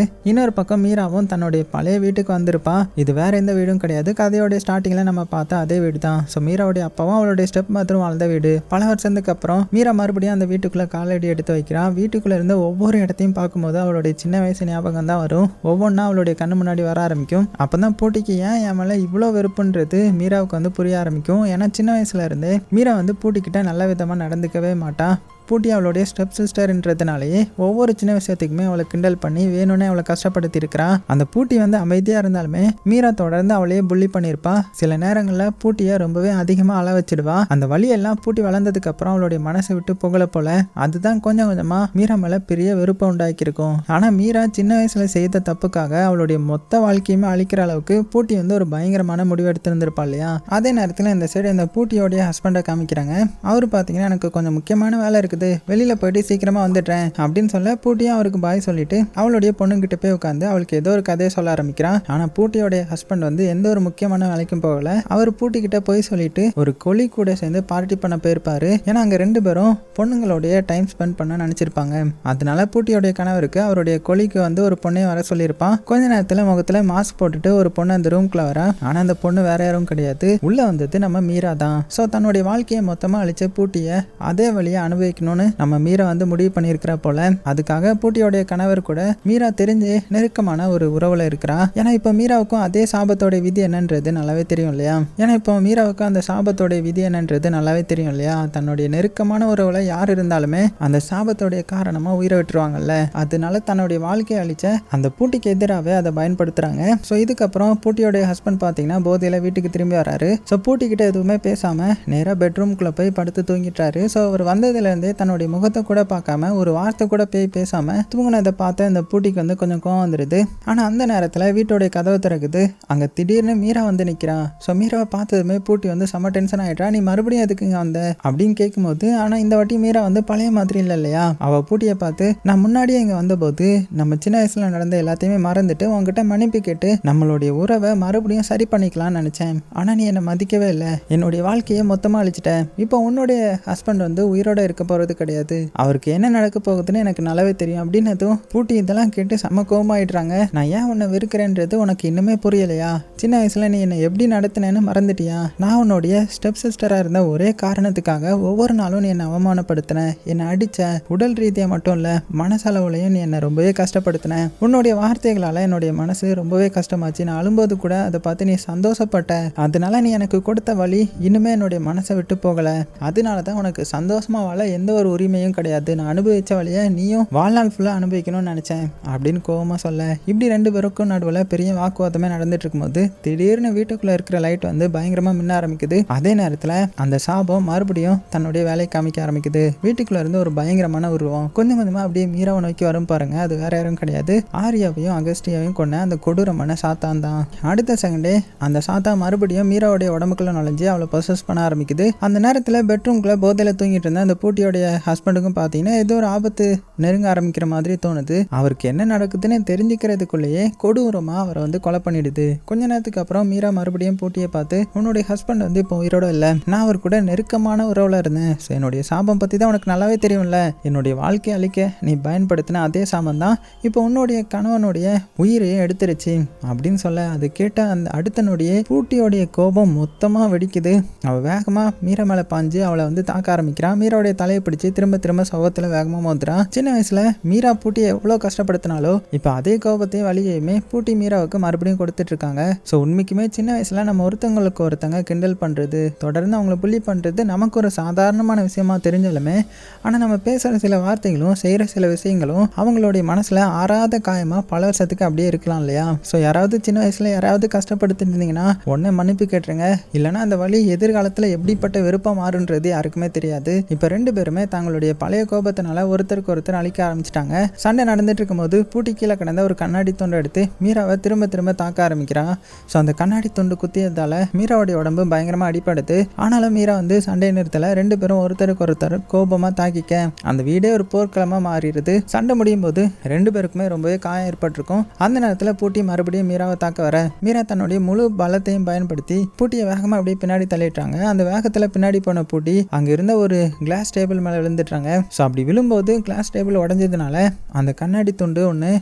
இன்னொரு பக்கம் மீராவும் தன்னுடைய பழைய வீட்டுக்கு வந்திருப்பா. இது வேற எந்த வீடும் கிடையாது, கதையோடைய ஸ்டார்டிங்ல நம்ம பார்த்த அதே வீடு தான். ஸோ மீராவுடைய அப்பாவும் அவளுடைய ஸ்டெப் மாத்திரம் வாழ்ந்த வீடு. பல வருஷத்துக்கு அப்புறம் மீரா மறுபடியும் அந்த வீட்டுக்குள்ள காலடி எடுத்து வைக்கிறான். வீட்டுக்குள்ள இருந்த ஒவ்வொரு இடத்தையும் பார்க்கும்போது அவளுடைய சின்ன வயசு ஞாபகம் தான் வரும். ஒவ்வொன்றா அவளுடைய கண்ணு முன்னாடி வர ஆரம்பிக்கும். அப்பதான் பூட்டிக்கு ஏன் என் மேல இவ்வளோ வெறுப்புன்றது மீராவுக்கு வந்து புரிய ஆரம்பிக்கும். ஏன்னா சின்ன வயசுல இருந்தே மீரா வந்து பூட்டிக்கிட்ட நல்ல விதமா நடந்துக்கவே மாட்டா. பூட்டி அவளுடைய ஸ்டெப் சிஸ்டர்ன்றதுனாலேயே ஒவ்வொரு சின்ன விஷயத்துக்குமே அவளை கிண்டல் பண்ணி வேணும்னே அவளை கஷ்டப்படுத்தி இருக்கிறா. அந்த பூட்டி வந்து அமைதியாக இருந்தாலுமே மீரா தொடர்ந்து அவளையே புள்ளி பண்ணியிருப்பா. சில நேரங்களில் பூட்டியை ரொம்பவே அதிகமாக அள வச்சிடுவா. அந்த வழியெல்லாம் பூட்டி வளர்ந்ததுக்கு அப்புறம் அவளுடைய மனசை விட்டு புகழ போல அதுதான் கொஞ்சம் கொஞ்சமாக மீரா மேலே பெரிய வெறுப்பை உண்டாக்கியிருக்கும். ஆனால் மீரா சின்ன வயசில் செய்த தப்புக்காக அவளுடைய மொத்த வாழ்க்கையுமே அழிக்கிற அளவுக்கு பூட்டி வந்து ஒரு பயங்கரமான முடிவு எடுத்திருந்திருப்பா இல்லையா. அதே நேரத்தில் இந்த சைடு இந்த பூட்டியோடைய ஹஸ்பண்டை காமிக்கிறாங்க. அவர் பார்த்தீங்கன்னா எனக்கு கொஞ்சம் முக்கியமான வேலை இருக்கு, வெளியில போயிட்டு சீக்கிரமா வந்துட்டேன் அப்படின்னு சொல்ல பூட்டியும் அவருக்கு பாய் சொல்லிட்டு அவளுடைய பொண்ணுகிட்ட போய் உட்காந்து அவளுக்கு ஏதோ ஒரு கதையை சொல்ல ஆரம்பிக்கிறான். ஆனா பூட்டியோடைய ஹஸ்பண்ட் வந்து எந்த ஒரு முக்கியமான வேலைக்கும் போகல. அவர் பூட்டி கிட்ட போய் சொல்லிட்டு ஒரு கொலி கூட சேர்ந்து பார்ட்டி பண்ண போயிருப்பாரு. ஏன்னா அங்க ரெண்டு பேரும் பொண்ணுங்களுடைய டைம் ஸ்பெண்ட் பண்ண நினைச்சிருப்பாங்க. அதனால பூட்டியோடைய கணவருக்கு அவருடைய கொலிக்கு வந்து ஒரு பொண்ணையும் வர சொல்லியிருப்பான். கொஞ்ச நேரத்துல முகத்துல மாஸ்க் போட்டுட்டு ஒரு பொண்ணு அந்த ரூம்குள்ள வரா. ஆனா அந்த பொண்ணு வேற யாரும் கிடையாது, உள்ள வந்தது நம்ம மீரா தான். சோ தன்னுடைய வாழ்க்கையை மொத்தமா அழிச்ச பூட்டிய அதே வழியை அனுபவிக்கணும்னு நம்ம மீரா வந்து முடிவு பண்ணியிருக்கிறா போல. அதுக்காக பூட்டியோடைய கணவர் கூட மீரா தெரிஞ்சு நெருக்கமான ஒரு உறவுல இருக்கிறா. ஏன்னா இப்போ மீராவுக்கும் அதே சாபத்தோட விதி என்னன்றது நல்லாவே தெரியும் இல்லையா. ஏன்னா இப்போ மீராவுக்கும் அந்த சாபத்தோட விதி என்னன்றது நல்லாவே தெரியும் இல்லையா. தன்னுடைய நெருக்கமான உறவுல யார் இருந்தாலுமே அந்த சாபத்தோடைய காரணமா உயிரை விட்டுருவாங்கல்ல. அதனால தன்னுடைய வாழ்க்கையை அழிச்ச அந்த பூட்டிக்கு எதிராகவே அதை பயன்படுத்துறாங்க. ஸோ இதுக்கப்புறம் பூட்டியோடைய ஹஸ்பண்ட் பார்த்தீங்கன்னா போதையில வீட்டுக்கு திரும்பி வராரு. ஸோ பூட்டிக்கிட்ட எதுவுமே பேசாம நேராக பெட்ரூம்குள்ள போய் படுத்து தூங்கிட்டாரு. ஸோ அவர் வந்ததுல இருந்தே தன்னுடைய முகத்தை கூட பார்க்காம ஒரு வார்த்தை கூட பேசாம தூங்கினதை பார்த்து அந்த பூட்டிக்கு வந்து கொஞ்சம் கோவம் வந்துடுது. ஆனா அந்த நேரத்துல வீட்டோடைய கதவை திறக்குது. அங்க திடீர்னு மீரா வந்து நிக்கிறா. ஸோ மீராவை பார்த்ததுமே பூட்டி வந்து செம்ம டென்ஷன் ஆயிட்டா. நீ மறுபடியும் எதுக்குங்க வந்த அப்படின்னு கேட்கும்போது, ஆனா இந்த வாட்டி மீரா வந்து பழைய மாதிரி இல்லை இல்லையா. அவ பூட்டியை பார்த்து நான் முன்னாடியே இங்க வந்தபோது நம்ம சின்ன வயசுல நடந்த எல்லாத்தையுமே மறந்துட்டு உங்ககிட்ட மன்னிப்பு கேட்டு நம்மளுடைய உறவை மறுபடியும் சரி பண்ணிக்கலாம்னு நினைச்சேன். ஆனா நீ என்னை மதிக்கவே இல்லை, என்னுடைய வாழ்க்கையை மொத்தமா அழிச்சிட்டேன். இப்போ உன்னுடைய ஹஸ்பண்ட் வந்து உயிரோட இருக்க போறது கிடையாது, அவருக்கு என்ன நடக்க போகுதுன்னு எனக்கு நல்லாவே தெரியும் அப்படின்னதும் பூட்டி இதெல்லாம் கேட்டு செம்ம கோபமாயிடுறாங்க. நான் ஏன் உன்னை வெறுக்கிறேன்றது உனக்கு இன்னுமே புரியலையா? சின்ன வயசுல நீ என்னை எப்படி நடத்தினேன்னு மறந்துட்டியா? நான் உன்னுடைய ஸ்டெப் சிஸ்டரா இருந்த ஒரே காரணத்துக்காக ஒவ்வொரு நாளும் நீ என்னை அவமானப்படுத்தின, என்னை அடிச்ச, உடல் ரீதியா மட்டும் இல்ல மனசளவுலையும் நீ என்னை ரொம்பவே கஷ்டப்படுத்தின. உன்னுடைய வார்த்தைகளால என்னுடைய மனசு ரொம்பவே கஷ்டமாச்சு. நான் அழும்போது கூட அதை பார்த்து நீ சந்தோஷப்பட்ட. அதனால நீ எனக்கு கொடுத்த வழி இன்னுமே என்னுடைய மனசை விட்டு போகல. அதனாலதான் உனக்கு சந்தோஷமா வாழ எந்த ஒரு உரிமையும் கிடையாது. நான் அனுபவிச்ச வழியை நீயும் வாழ்நாள் ஃபுல்லா அனுபவிக்கணும்னு நினைச்சேன் அப்படின்னு கோவமா சொல்ல, இப்படி ரெண்டு பேருக்கும் நடுவில் பெரிய வாக்குவாதமே நடந்துட்டு இருக்கும்போது திடீர்னு வீட்டுக்குள்ள இருக்கிற லைட் வந்து பயங்கரமா மின்ன ஆரம்பிக்குது. அதே நேரத்துல அந்த சாபம் மறுபடியும் தன்னுடைய வேலையை காமிக்க ஆரம்பிக்குது. வீட்டுக்குள்ள இருந்து ஒரு பயங்கரமான உருவம் கொஞ்சம் கொஞ்சமா அப்படியே மீராவை நோக்கி வரும் பாருங்க. அது வேற யாரும் கிடையாது, ஆர்யாவையும் அகஸ்டியாவையும் கொண்ட அந்த கொடூரமான சாத்தான் தான். அடுத்த செகண்டே அந்த சாத்தா மறுபடியும் மீராவுடைய உடம்புக்குள்ள நுழைஞ்சு அவளை பொசஸ் பண்ண ஆரம்பிக்குது. அந்த நேரத்துல பெட்ரூம்குள்ள போதையில தூங்கிட்டு இருந்த அந்த பூட்டியோடைய ஹஸ்பண்டுக்கும் பார்த்தீங்கன்னா ஏதோ ஒரு ஆபத்து நெருங்க ஆரம்பிக்கிற மாதிரி தோணுது. அவருக்கு என்ன நடக்குதுன்னு தெரிஞ்சுக்கிறதுக்குள்ளேயே கொடூரமா அவரை வந்து கொலை பண்ணிடுது. கொஞ்ச நேரத்துக்கு அப்புறம் மீரா மறுபடியும் பூட்டியை பார்த்து உன்னுடைய ஹஸ்பண்ட் வந்து இப்போ உயிரோட இல்லை, நான் அவர் கூட நெருக்கமான உறவுல இருந்தேன். என்னுடைய சாபம் பத்தி தான் உனக்கு நல்லாவே தெரியும்ல. என்னுடைய வாழ்க்கையை அழிக்க நீ பயன்படுத்தின அதே சாபம் தான் இப்போ உன்னுடைய கணவனுடைய உயிரையே எடுத்துருச்சு அப்படின்னு சொல்ல, அது கேட்ட அந்த அடுத்த நொடியே பூட்டியோடைய கோபம் மொத்தமா வெடிக்குது. அவ வேகமா மீரா மேல பாஞ்சு அவளை வந்து தாக்க ஆரம்பிக்கிறான். மீராவுடைய தலையை பிடிச்சு பிடிச்சி திரும்ப திரும்ப சோகத்தில் வேகமாக மோதுறான். சின்ன வயசில் மீரா பூட்டியை எவ்வளோ கஷ்டப்படுத்தினாலோ இப்போ அதே கோபத்தையும் வழியையுமே பூட்டி மீராவுக்கு மறுபடியும் கொடுத்துட்டு இருக்காங்க. ஸோ உண்மைக்குமே சின்ன வயசில் நம்ம ஒருத்தங்க கிண்டல் பண்ணுறது, தொடர்ந்து அவங்கள புள்ளி பண்ணுறது நமக்கு ஒரு சாதாரணமான விஷயமா தெரிஞ்சாலுமே, ஆனால் நம்ம பேசுகிற சில வார்த்தைகளும் செய்கிற சில விஷயங்களும் அவங்களுடைய மனசில் ஆறாத காயமாக பல வருஷத்துக்கு அப்படியே இருக்கலாம் இல்லையா? ஸோ யாராவது சின்ன வயசில் யாராவது கஷ்டப்படுத்திருந்தீங்கன்னா ஒன்று மன்னிப்பு கேட்டுருங்க, இல்லைனா அந்த வழி எதிர்காலத்தில் எப்படிப்பட்ட விருப்பம் மாறுன்றது யாருக்குமே தெரியாது. இப்போ 2 பேருமே தங்களுடைய பழைய கோபத்தினால ஒருத்தருக்கு ஒருத்தர் அழிக்க ஆரம்பிச்சிட்டாங்க. சண்டை நடந்துட்டு இருக்கும்போது பூட்டி கீழே கிடந்த ஒரு கண்ணாடி துண்டை எடுத்து மீராவை திரும்ப திரும்ப தாக்க ஆரம்பிக்கிறான். ஸோ அந்த கண்ணாடி துண்டு குத்தியதால மீராவுடைய உடம்பு பயங்கரமாக அடிப்படுது. ஆனாலும் மீரா வந்து சண்டையை நிறுத்தல. 2 பேரும் ஒருத்தருக்கு ஒருத்தர் கோபமாக தாக்கிக்க அந்த வீடே ஒரு போர்க்களமாக மாறிடுது. சண்டை முடியும் போது 2 பேருக்குமே ரொம்பவே காயம் ஏற்பட்டிருக்கும். அந்த நேரத்தில் பூட்டி மறுபடியும் மீராவை தாக்க வர மீரா தன்னுடைய முழு பலத்தையும் பயன்படுத்தி பூட்டியை வேகமாக அப்படியே பின்னாடி தள்ளிட்டாங்க. அந்த வேகத்தில் பின்னாடி போன பூட்டி அங்கே இருந்த ஒரு கிளாஸ் டேபிள் மேலே விழுந்துட்டாங்க. ஸோ அப்படி விழும்போது கிளாஸ் டேபிள் உடஞ்சதுனால அந்த கண்ணாடி துண்டு ஒன்று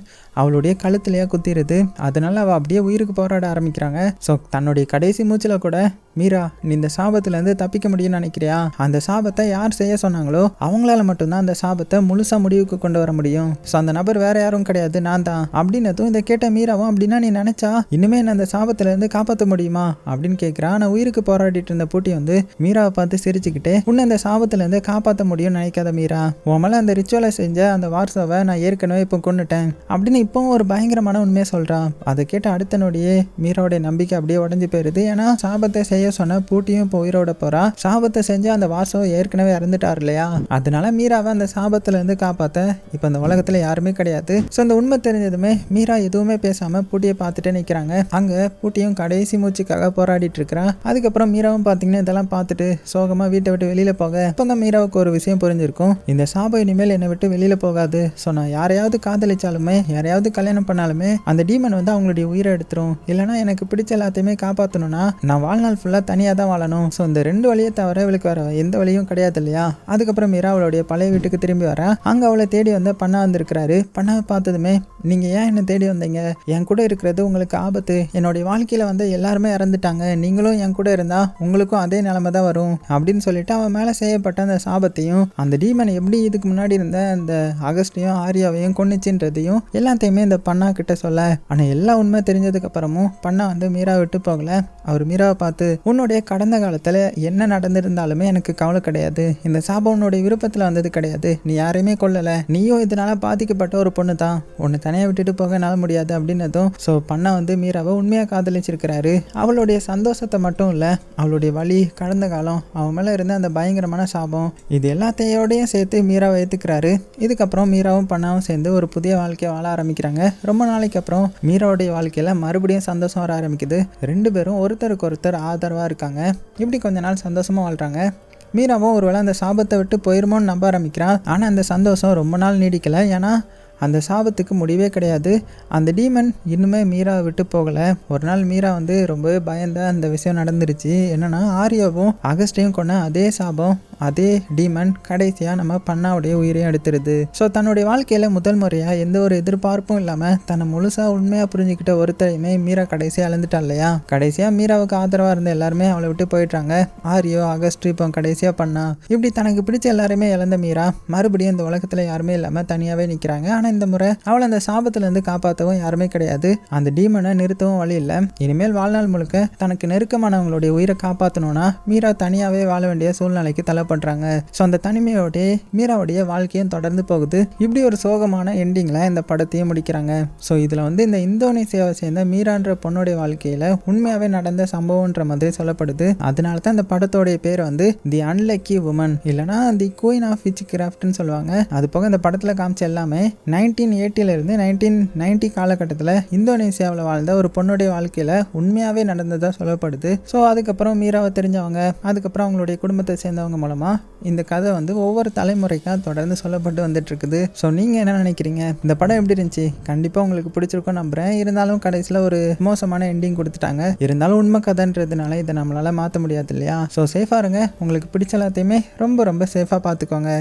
அவளுடைய கழுத்துலையே குத்திடுது. அதனால அவள் அப்படியே உயிருக்கு போராட ஆரம்பிக்கிறாங்க. ஸோ தன்னுடைய கடைசி மூச்சில் கூட மீரா, நீ இந்த சாபத்துலேருந்து தப்பிக்க முடியும்னு நினைக்கிறியா? அந்த சாபத்தை யார் செய்ய சொன்னாங்களோ அவங்களால மட்டும்தான் அந்த சாபத்தை முழுசாக முடிவுக்கு கொண்டு வர முடியும். ஸோ அந்த நபர் வேற யாரும் கிடையாது, நான் தான் அப்படின்னதும் இதை கேட்ட மீராவும், அப்படின்னா நீ நினைச்சா இனிமே என்ன அந்த சாபத்திலேருந்து காப்பாற்ற முடியுமா அப்படின்னு கேட்குறா. ஆனால் உயிருக்கு போராடிட்டு இருந்த பூட்டி வந்து மீராவை பார்த்து சிரிச்சுக்கிட்டே, உன்னை அந்த சாபத்திலேருந்து காப்பாற்ற முடியும்னு நினைக்காத மீரா, உன் மேலே அந்த ரிச்சுவலை செஞ்ச அந்த வார்சாவை நான் ஏற்கனவே இப்போ கொண்டுட்டேன் அப்படின்னு இப்போ ஒரு பயங்கரமான உண்மையை சொல்கிறான். அதை கேட்ட அடுத்த நொடியே மீராவுடைய நம்பிக்கை அப்படியே உடஞ்சி போயிருது. ஏன்னா சாபத்தை செய்ய சொன்ன பூட்டியும் இப்போ உயிரோட போறா. சாபத்தை செஞ்சு அந்த வாசோ ஏற்கனவே இறந்துட்டார் இல்லையா? அதனால மீராவை அந்த சாபத்துல இருந்து காப்பாத்த இப்ப இந்த உலகத்துல யாருமே கிடையாது. ஸோ அந்த உண்மை தெரிஞ்சதுமே மீரா எதுவுமே பேசாம பூட்டியை பார்த்துட்டே நிக்கிறாங்க. அங்க பூட்டியும் கடைசி மூச்சுக்காக போராடிட்டு இருக்கிறான். அதுக்கப்புறம் மீராவும் பாத்தீங்கன்னா இதெல்லாம் பார்த்துட்டு சோகமா வீட்டை விட்டு வெளியில போக இப்போ தான் மீராவுக்கு ஒரு விஷயம் புரிஞ்சிருக்கும். இந்த சாபம் இனிமேல் என்னை விட்டு வெளியில போகாது. ஸோ நான் யாரையாவது காதலிச்சாலுமே யாரையாவது கல்யாணம் பண்ணாலுமே அந்த டீமன் வந்து அவங்களுடைய உயிரை எடுத்துரும். இல்லைன்னா எனக்கு பிடிச்ச எல்லாத்தையுமே காப்பாற்றணும்னா நான் வாழ்நாள் ஃபுல்லாக தனியாக தான் வாழணும். ஸோ இந்த 2 வழியை தவிர இவளுக்கு வேற எந்த வழியும் கிடையாது இல்லையா? அதுக்கப்புறம் மீரா அவளுடைய பழைய வீட்டுக்கு திரும்பி வரா. அங்கே அவளை தேடி வந்த பண்ணா வந்திருக்கிறாரு. பண்ணாவை பார்த்ததுமே, நீங்கள் ஏன் என்னை தேடி வந்தீங்க? என் கூட இருக்கிறது உங்களுக்கு ஆபத்து. என்னுடைய வாழ்க்கையில் வந்து எல்லாருமே இறந்துட்டாங்க. நீங்களும் என் கூட இருந்தால் உங்களுக்கும் அதே நிலைமை தான் வரும் அப்படின்னு சொல்லிட்டு அவன் மேலே செய்யப்பட்ட அந்த சாபத்தையும் அந்த டீமன் எப்படி இதுக்கு முன்னாடி இருந்த அந்த அகஸ்டையும் ஆரியாவையும் கொன்னுச்சுன்றதையும் எல்லாத்தையுமே இந்த பண்ணா கிட்ட சொல்ல, ஆனால் எல்லா உண்மை தெரிஞ்சதுக்கு அப்புறமும் பண்ணா வந்து மீரா விட்டு போகல. அவர் மீராவை பார்த்து, உன்னுடைய கடந்த காலத்தில் என்ன நடந்திருந்தாலுமே எனக்கு கவலை கிடையாது. இந்த சாபம் உன்னுடைய விருப்பத்தில் வந்தது கிடையாது. நீ யாரையுமே கொல்லலை. நீயும் இதனால பாதிக்கப்பட்ட ஒரு பொண்ணு தான். உன்னை தனியாக விட்டுட்டு போக என்னால் முடியாது அப்படின்னதும் ஸோ பண்ணா வந்து மீராவை உண்மையாக காதலிச்சிருக்கிறாரு. அவளுடைய சந்தோஷத்தை மட்டும் இல்லை, அவளுடைய வலி, கடந்த காலம், அவன் மேலே இருந்த அந்த பயங்கரமான சாபம், இது எல்லாத்தையோடையும் சேர்த்து மீராவை ஏற்றுக்கிறாரு. இதுக்கப்புறம் மீராவும் பண்ணாவும் சேர்ந்து ஒரு புதிய வாழ்க்கையை வாழ ஆரம்பிக்கிறாங்க. ரொம்ப நாளைக்கு அப்புறம் மீராவுடைய வாழ்க்கையில் மறுபடியும் சந்தோஷம் வர ஆரம்பிக்குது. 2 பேரும் ஒருத்தருக்கு ஒருத்தர் ஆதரவாக இருக்காங்க. இப்படி கொஞ்ச நாள் சந்தோஷமாக வாழ்கிறாங்க. மீராவும் ஒருவேளை அந்த சாபத்தை விட்டு போயிருமோன்னு நம்ப ஆரம்பிக்கிறான். ஆனால் அந்த சந்தோஷம் ரொம்ப நாள் நீடிக்கலை. ஏன்னா அந்த சாபத்துக்கு முடிவே கிடையாது. அந்த டீமன் இன்னுமே மீரா விட்டு போகலை. ஒரு நாள் மீரா வந்து ரொம்பவே பயந்த அந்த விஷயம் நடந்துருச்சு. என்னன்னா ஆரியாவும் அகஸ்டையும் கொண்ட அதே சாபம், அதே டீமன் கடைசியாக நம்ம பண்ணாவுடைய உயிரையும் எடுத்துருது. ஸோ தன்னுடைய வாழ்க்கையில் முதல் முறையாக எந்த ஒரு எதிர்பார்ப்பும் இல்லாமல் தன்னை முழுசாக உண்மையாக புரிஞ்சுக்கிட்ட ஒருத்தரையுமே மீரா கடைசியாக இழந்துட்டா இல்லையா? கடைசியாக மீராவுக்கு ஆதரவாக இருந்த எல்லாருமே அவளை விட்டு போயிட்டாங்க. ஆரியோ, அகஸ்ட், இப்போ கடைசியாக பண்ணா, இப்படி தனக்கு பிடிச்ச எல்லாருமே இழந்த மீரா மறுபடியும் இந்த உலகத்தில் யாருமே இல்லாமல் தனியாகவே நிற்கிறாங்க. ஆனால் இந்த முறை அவளை அந்த சாபத்திலேருந்து காப்பாற்றவும் யாருமே கிடையாது. அந்த டீமனை நிறுத்தவும் வழி இல்லை. இனிமேல் வாழ்நாள் முழுக்க தனக்கு நெருக்கமானவங்களுடைய உயிரை காப்பாற்றணும்னா மீரா தனியாகவே வாழ வேண்டிய சூழ்நிலைக்கு தள்ளப்படுறாங்க. ஸோ அந்த தனிமையோடைய மீராவுடைய வாழ்க்கையும் தொடர்ந்து போகுது. இப்படி ஒரு சோகமான எண்டிங்கில் இந்த படத்தையும் முடிக்கிறாங்க. ஸோ இதில் வந்து இந்த இந்தோனேசியாவை சேர்ந்த மீரான்ற பொண்ணுடைய வாழ்க்கையில் உண்மையாகவே நடந்த சம்பவம்ன்ற மாதிரி சொல்லப்படுது. அதனால தான் இந்த படத்தோடைய பேர் வந்து தி அன்லக்கி உமன், இல்லைனா தி குயின் ஆஃப் விச் கிராஃப்ட்னு சொல்லுவாங்க. அது போக இந்த படத்தில் காமிச்ச எல்லாமே 1980 1990 காலகட்டத்தில் இந்தோனேசியாவில் வாழ்ந்த ஒரு பொண்ணுடைய வாழ்க்கையில் உண்மையாகவே நடந்ததாக சொல்லப்படுது. ஸோ அதுக்கப்புறம் மீராவை தெரிஞ்சவங்க, அதுக்கப்புறம் அவங்களுடைய குடும்பத்தை சேர்ந்தவங்க மூலமாக இந்த கதை வந்து ஒவ்வொரு தலைமுறைக்காக தொடர்ந்து சொல்லப்பட்டு வந்துட்டு இருக்குது. ஸோ நீங்கள் என்ன நினைக்கிறீங்க? இந்த படம் எப்படி இருந்துச்சு? கண்டிப்பாக உங்களுக்கு பிடிச்சிருக்கும் நம்புகிறேன். இருந்தாலும் கடைசியில் ஒரு மோசமான எண்டிங் கொடுத்துட்டாங்க. இருந்தாலும் உண்மை கதைன்றதுனால இதை நம்மளால் மாற்ற முடியாது இல்லையா? ஸோ சேஃபாக இருங்க. உங்களுக்கு பிடிச்ச எல்லாத்தையுமே ரொம்ப ரொம்ப சேஃபாக பார்த்துக்கோங்க.